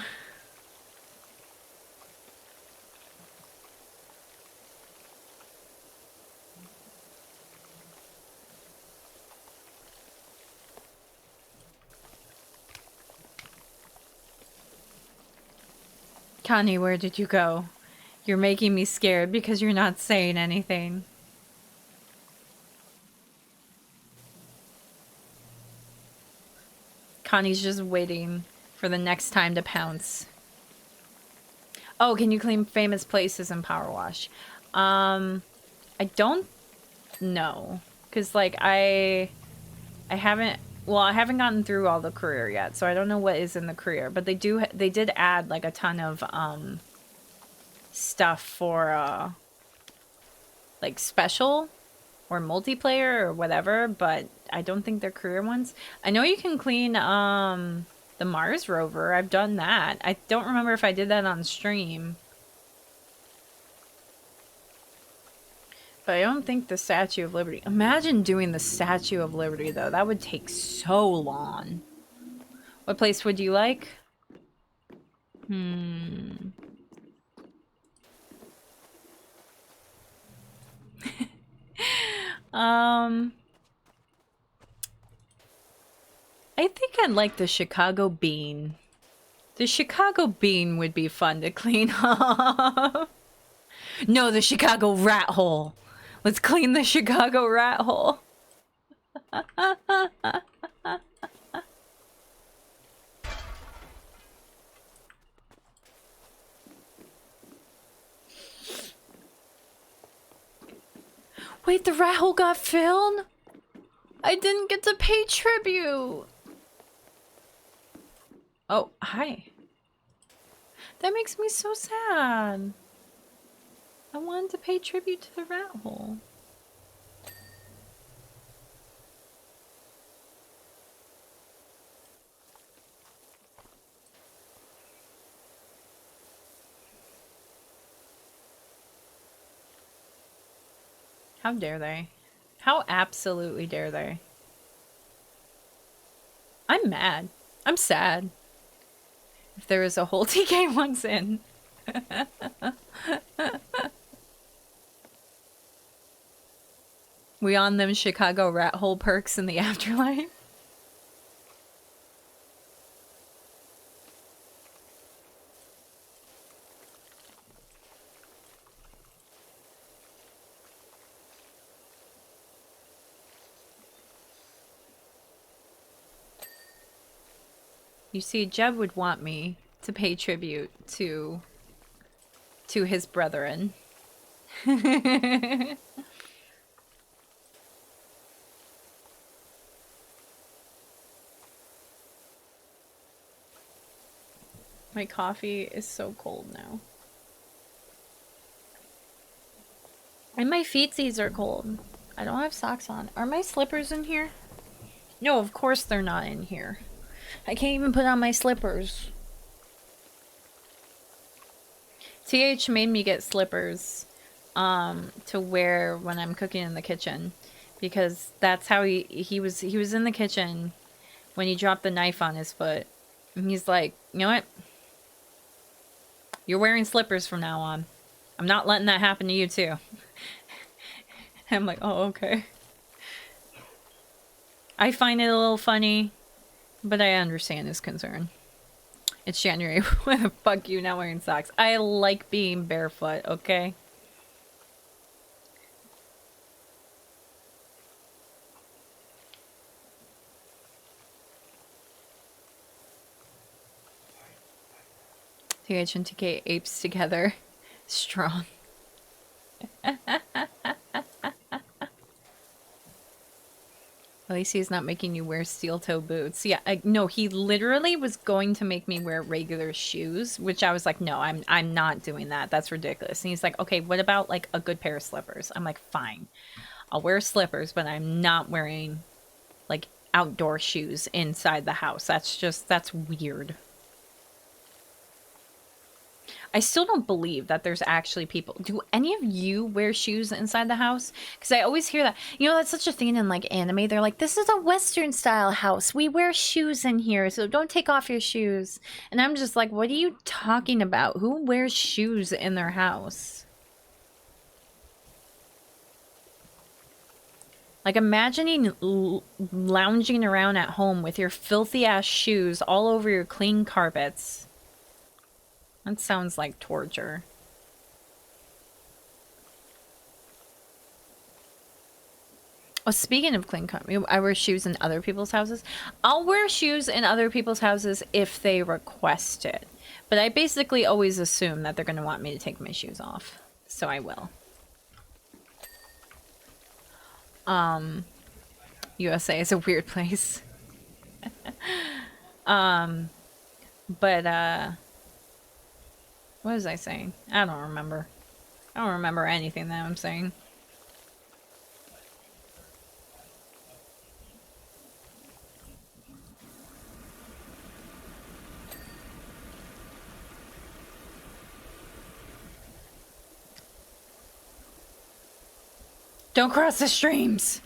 Connie, where did you go? You're making me scared because you're not saying anything. Connie's just waiting for the next time to pounce. Oh, can you claim famous places in PowerWash? I don't know. Because, like, I haven't... Well, I haven't gotten through all the career yet, so I don't know what is in the career. But they did add, like, a ton of, stuff for, like, special or multiplayer or whatever, but I don't think they're career ones. I know you can clean, the Mars rover. I've done that. I don't remember if I did that on stream. But I don't think the Statue of Liberty... Imagine doing the Statue of Liberty, though. That would take so long. What place would you like? I think I'd like the Chicago Bean. The Chicago Bean would be fun to clean up. No, the Chicago Rat Hole. Let's clean the Chicago Rat Hole. Wait, the rat hole got filled? I didn't get to pay tribute. Oh, hi. That makes me so sad. I wanted to pay tribute to the rat hole. How dare they? How absolutely dare they? I'm mad. I'm sad. If there is a whole TK once in. We on them Chicago rat hole perks in the afterlife? You see, Jeb would want me to pay tribute to his brethren. My coffee is so cold now. And my feetsies are cold. I don't have socks on. Are my slippers in here? No, of course they're not in here. I can't even put on my slippers. TH made me get slippers to wear when I'm cooking in the kitchen, because that's how he was in the kitchen when he dropped the knife on his foot, and he's like, you know what, you're wearing slippers from now on. I'm not letting that happen to you too. I'm like, oh, okay. I find it a little funny, but I understand his concern. It's January. What the fuck, you not wearing socks? I like being barefoot, okay? TH and TK apes together. Strong. At least he's not making you wear steel toe boots. Yeah, no, he literally was going to make me wear regular shoes, which I was like, no, I'm not doing that. That's ridiculous. And he's like, okay, what about like a good pair of slippers? I'm like, fine, I'll wear slippers, but I'm not wearing like outdoor shoes inside the house. That's weird. I still don't believe that there's actually people. Do any of you wear shoes inside the house? Because I always hear that. You know, that's such a thing in like anime. They're like, this is a Western style house. We wear shoes in here, so don't take off your shoes. And I'm just like, what are you talking about? Who wears shoes in their house? Like imagining lounging around at home with your filthy ass shoes all over your clean carpets. That sounds like torture. Oh, speaking of clean carpet, I wear shoes in other people's houses. I'll wear shoes in other people's houses if they request it. But I basically always assume that they're going to want me to take my shoes off. So I will. USA is a weird place. What was I saying? I don't remember. I don't remember anything that I'm saying. Don't cross the streams!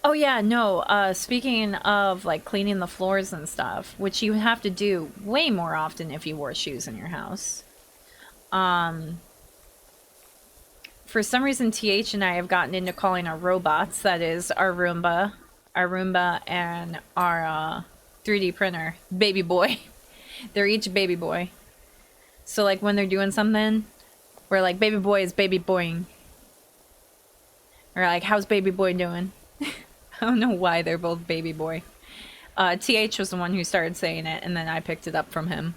Oh yeah, no, speaking of like cleaning the floors and stuff, which you have to do way more often if you wore shoes in your house. For some reason TH and I have gotten into calling our robots, that is our Roomba and our 3D printer, baby boy. They're each baby boy. So like when they're doing something, we're like, baby boy is baby boying. Or like, how's baby boy doing? I don't know why they're both baby boy. TH was the one who started saying it, and then I picked it up from him.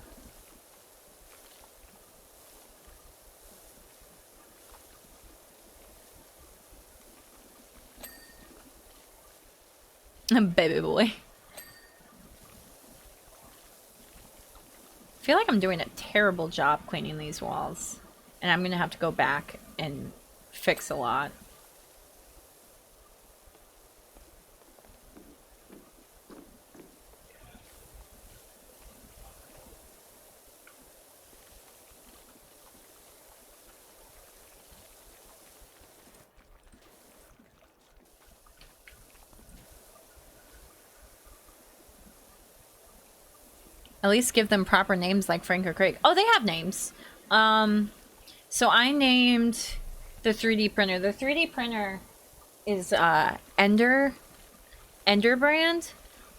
Baby boy. I feel like I'm doing a terrible job cleaning these walls. And I'm gonna have to go back and fix a lot. At least give them proper names like Frank or Craig. Oh, they have names. So I named the 3D printer. The 3D printer is Ender brand.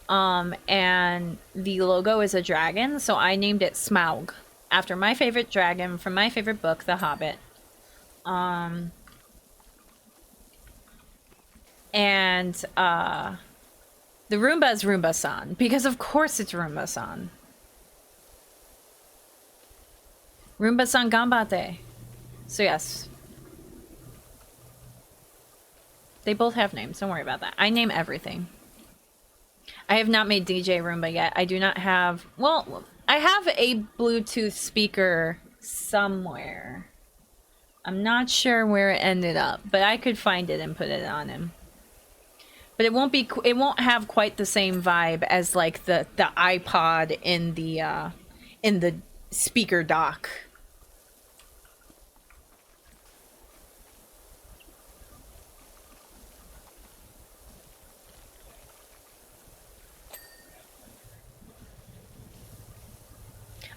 And the logo is a dragon, so I named it Smaug, after my favorite dragon from my favorite book, The Hobbit. The Roomba is Roomba-san, because of course it's Roomba-san. Roomba-san ganbatte. So yes. They both have names, don't worry about that. I name everything. I have not made DJ Roomba yet. I do not have... Well, I have a Bluetooth speaker somewhere. I'm not sure where it ended up, but I could find it and put it on him. But it won't have quite the same vibe as like the iPod in the speaker dock.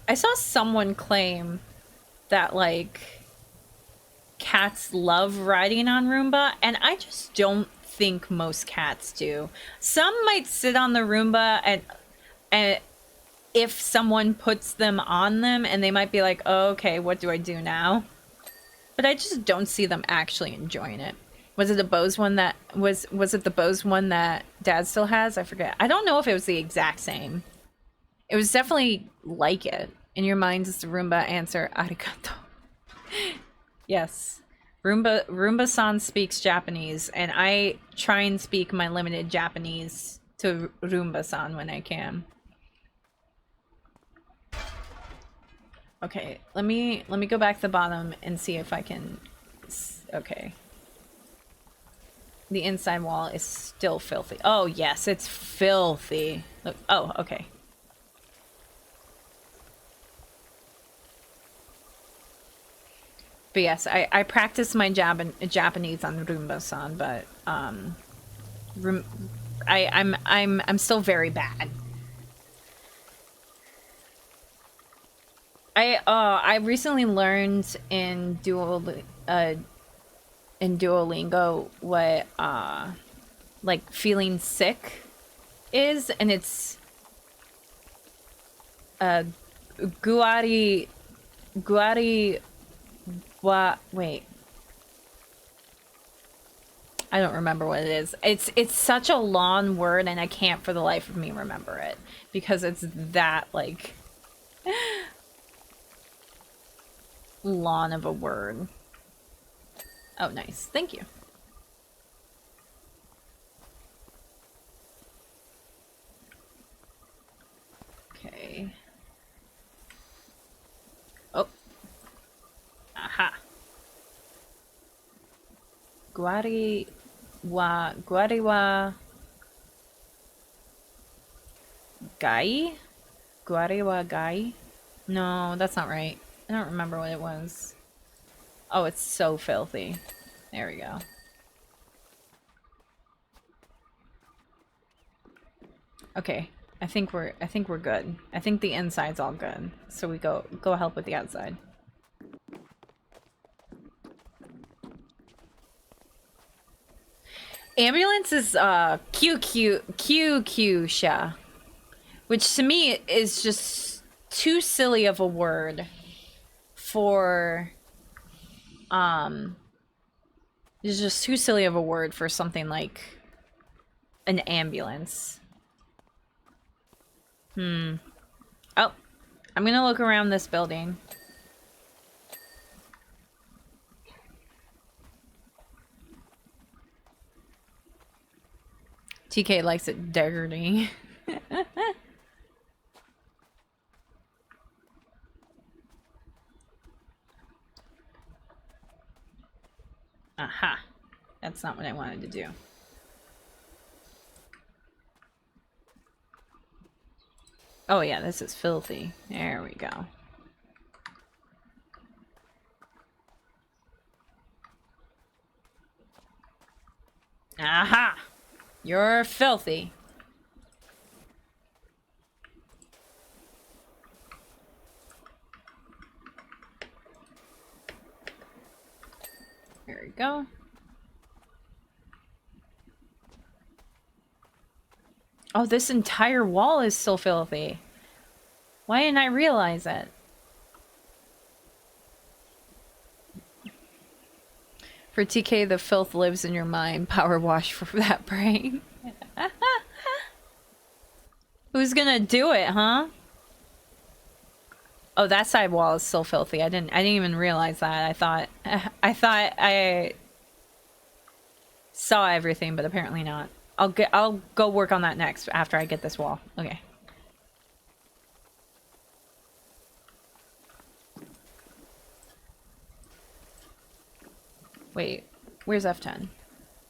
I saw someone claim that like cats love riding on Roomba, and I just don't think most cats do. Some might sit on the Roomba and if someone puts them on them, and they might be like, oh, okay, what do I do now? But I just don't see them actually enjoying it. Was it the Bose one that was it the Bose one that Dad still has? I forget. I don't know if it was the exact same. It was definitely like it. In your mind is the Roomba answer, arigato. Yes. Roomba-san speaks Japanese, and I try and speak my limited Japanese to Roomba-san when I can. Okay, let me go back to the bottom and see if I can. Okay. The inside wall is still filthy. Oh yes, it's filthy. Look. Oh, okay. But yes, I practiced my Japanese on Roomba-san, but I'm still very bad. I recently learned in Duolingo what like feeling sick is, and it's guari wa wait. I don't remember what it is. It's such a long word and I can't for the life of me remember it because it's that like long of a word. Oh, nice. Thank you. Okay. Oh. Aha. Guari wa gai? Guari wa gai? No, that's not right. I don't remember what it was. Oh, it's so filthy. There we go. Okay. I think we're good. I think the inside's all good. So we go help with the outside. Ambulance is QQ sha, which to me is just too silly of a word for it's just too silly of a word for something like an ambulance. Oh, I'm gonna look around this building. TK likes it dirty. Aha. That's not what I wanted to do. Oh yeah, this is filthy. There we go. Aha! You're filthy. There we go. Oh, this entire wall is still filthy. Why didn't I realize it? For TK, the filth lives in your mind. PowerWash for that brain. Who's gonna do it, huh? Oh, that side wall is still filthy. I didn't even realize that. I thought I saw everything, but apparently not. I'll go work on that next after I get this wall. Okay. Wait, where's F10?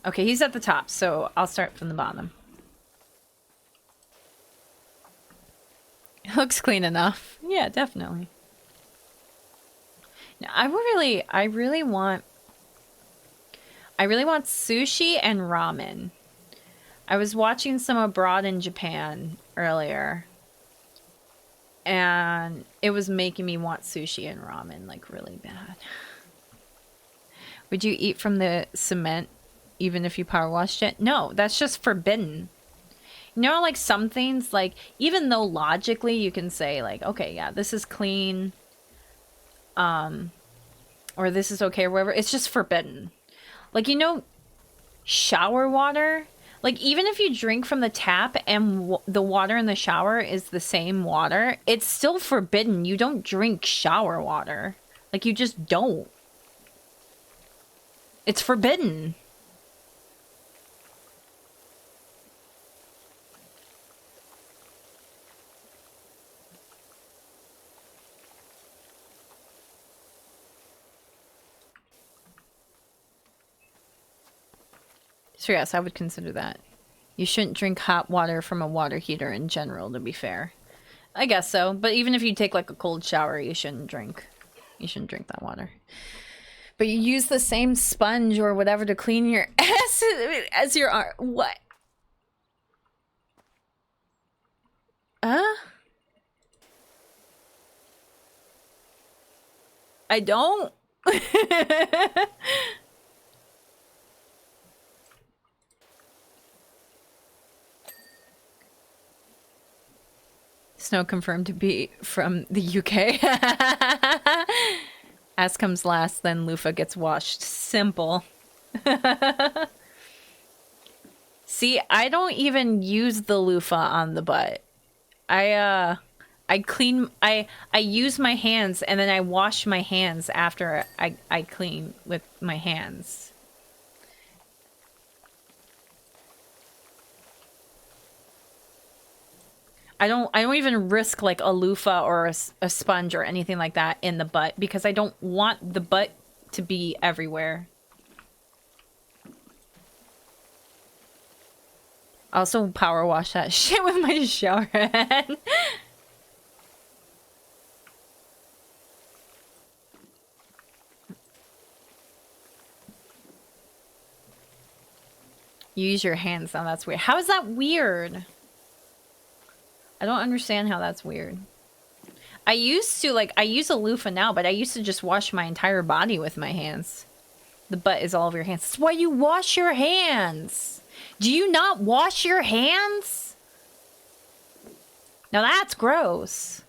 Okay, he's at the top, so I'll start from the bottom. It looks clean enough. Yeah, definitely. Now, I really want sushi and ramen. I was watching some abroad in Japan earlier, and it was making me want sushi and ramen like really bad. Would you eat from the cement even if you power washed it? No, that's just forbidden. You know, like some things, like even though logically you can say like, okay, yeah, this is clean, or this is okay or whatever, it's just forbidden. Like, you know, shower water, like even if you drink from the tap and the water in the shower is the same water, it's still forbidden. You don't drink shower water. Like, you just don't. It's forbidden. So yes, I would consider that. You shouldn't drink hot water from a water heater in general, to be fair. I guess so, but even if you take like a cold shower, you shouldn't drink that water. But you use the same sponge or whatever to clean your ass as your arm. What? I don't. Snow confirmed to be from the UK. Ass comes last, then loofah gets washed. Simple. See, I don't even use the loofah on the butt. I use my hands and then I wash my hands after I clean with my hands. I don't even risk like a loofah or a sponge or anything like that in the butt because I don't want the butt to be everywhere. I also power wash that shit with my shower head. You use your hands now, that's weird. How is that weird? I don't understand how that's weird. I used to, like, I use a loofah now, but I used to just wash my entire body with my hands. The butt is all over your hands. That's why you wash your hands. Do you not wash your hands? Now that's gross.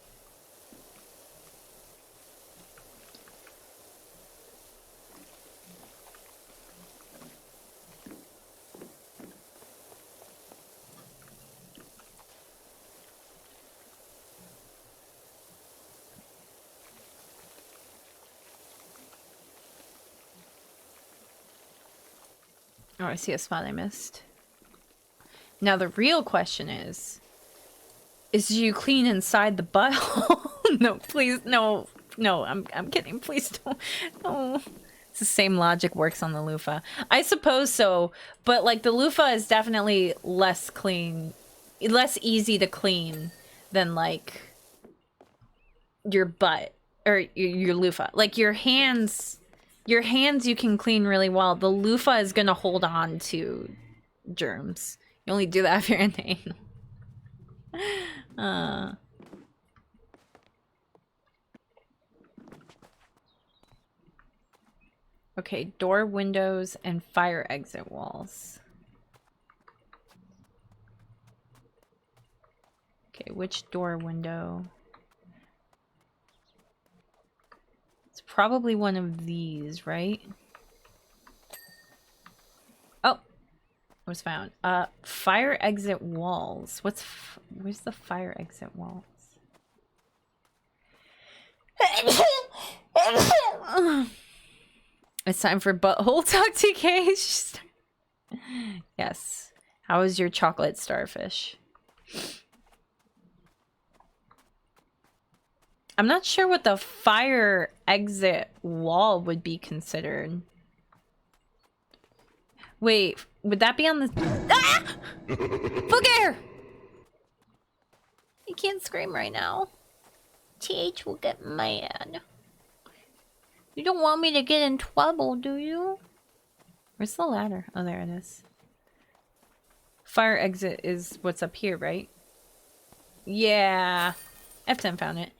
Oh, I see a spot I missed. Now the real question is do you clean inside the butthole? No, please, no, I'm kidding. Please don't. No. It's the same logic works on the loofah. I suppose so, but like the loofah is definitely less easy to clean than like your butt or your loofah. Like your hands you can clean really well. The loofah is gonna hold on to germs. You only do that if you're in the anal. Okay, door, windows, and fire exit walls. Okay, which door, window? It's probably one of these, right? Oh, it was found. Fire exit walls. Where's the fire exit walls? It's time for butthole talk, TK. Yes. How is your chocolate starfish? I'm not sure what the fire exit wall would be considered. Wait, would that be on the... Ah! Book air! You can't scream right now. TH will get mad. You don't want me to get in trouble, do you? Where's the ladder? Oh, there it is. Fire exit is what's up here, right? Yeah. F10 found it.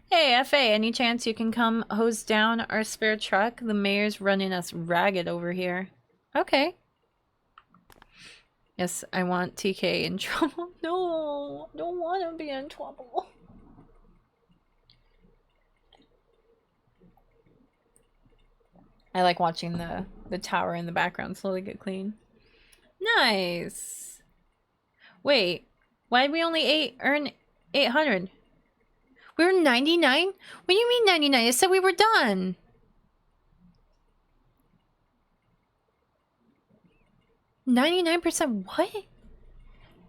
Hey, FA, any chance you can come hose down our spare truck? The mayor's running us ragged over here. Okay. Yes, I want TK in trouble. No, don't want to be in trouble. I like watching the tower in the background slowly get clean. Nice. Wait, why did we only earn 800? We were 99? What do you mean 99? It said we were done. $99%? What?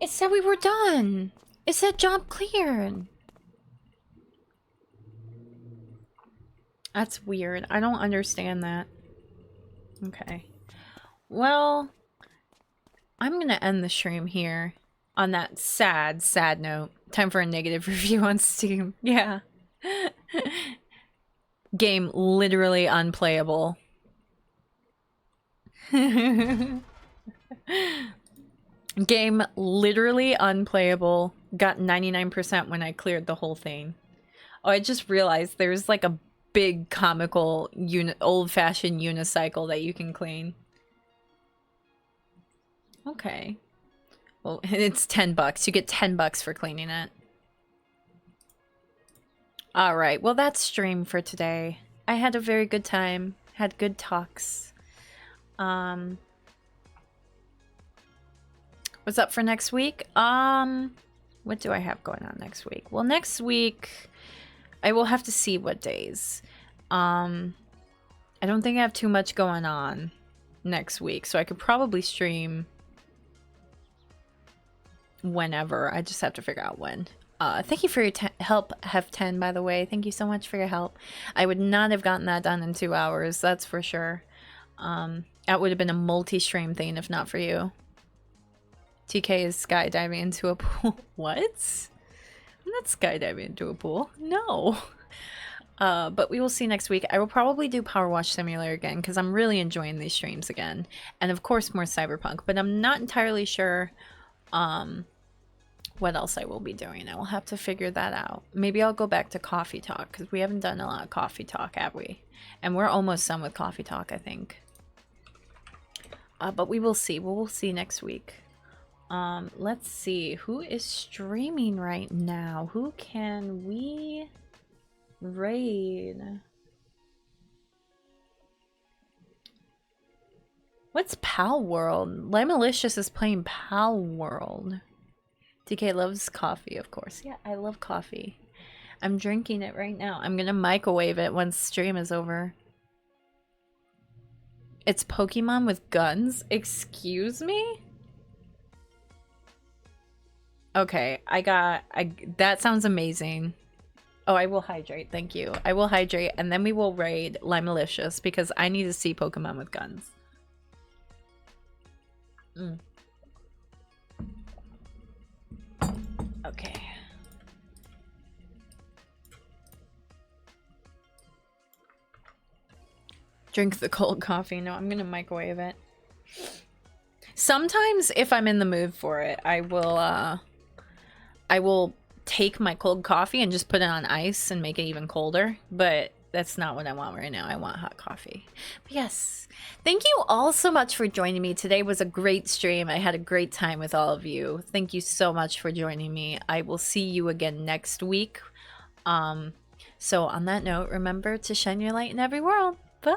It said we were done. It said job cleared. That's weird. I don't understand that. Okay. Well, I'm gonna end the stream here on that sad, sad note. Time for a negative review on Steam. Yeah. Game literally unplayable. Game literally unplayable. Got 99% when I cleared the whole thing. Oh, I just realized there's like a big comical old-fashioned unicycle that you can clean. Okay. Well, it's $10. You get $10 for cleaning it. All right. Well, that's stream for today. I had a very good time. Had good talks. What's up for next week? What do I have going on next week? Well, next week I will have to see what days. I don't think I have too much going on next week, so I could probably stream whenever. I just have to figure out when. Thank you for your help, Hef10, by the way. Thank you so much for your help. I would not have gotten that done in 2 hours, that's for sure. That would have been a multi-stream thing if not for you. TK is skydiving into a pool. What? I'm not skydiving into a pool. No. But we will see next week. I will probably do PowerWash Simulator again because I'm really enjoying these streams again. And of course more Cyberpunk, but I'm not entirely sure what else I will be doing. I will have to figure that out. Maybe I'll go back to Coffee Talk because we haven't done a lot of Coffee Talk, have we? And we're almost done with Coffee Talk, I think. But we will see. We'll see next week. Let's see. Who is streaming right now? Who can we raid? What's Pal World? Limalicious is playing Pal World. DK loves coffee, of course. Yeah, I love coffee. I'm drinking it right now. I'm gonna microwave it once stream is over. It's Pokemon with guns? Excuse me? Okay, that sounds amazing. Oh, I will hydrate, thank you. I will hydrate, and then we will raid Limalicious, because I need to see Pokemon with guns. Okay. Drink the cold coffee. No, I'm gonna microwave it. Sometimes, if I'm in the mood for it, I will take my cold coffee and just put it on ice and make it even colder, but that's not what I want right now. I want hot coffee. But yes, thank you all so much for joining me. Today was a great stream. I had a great time with all of you. Thank you so much for joining me. I will see you again next week. So on that note, remember to shine your light in every world. Bye.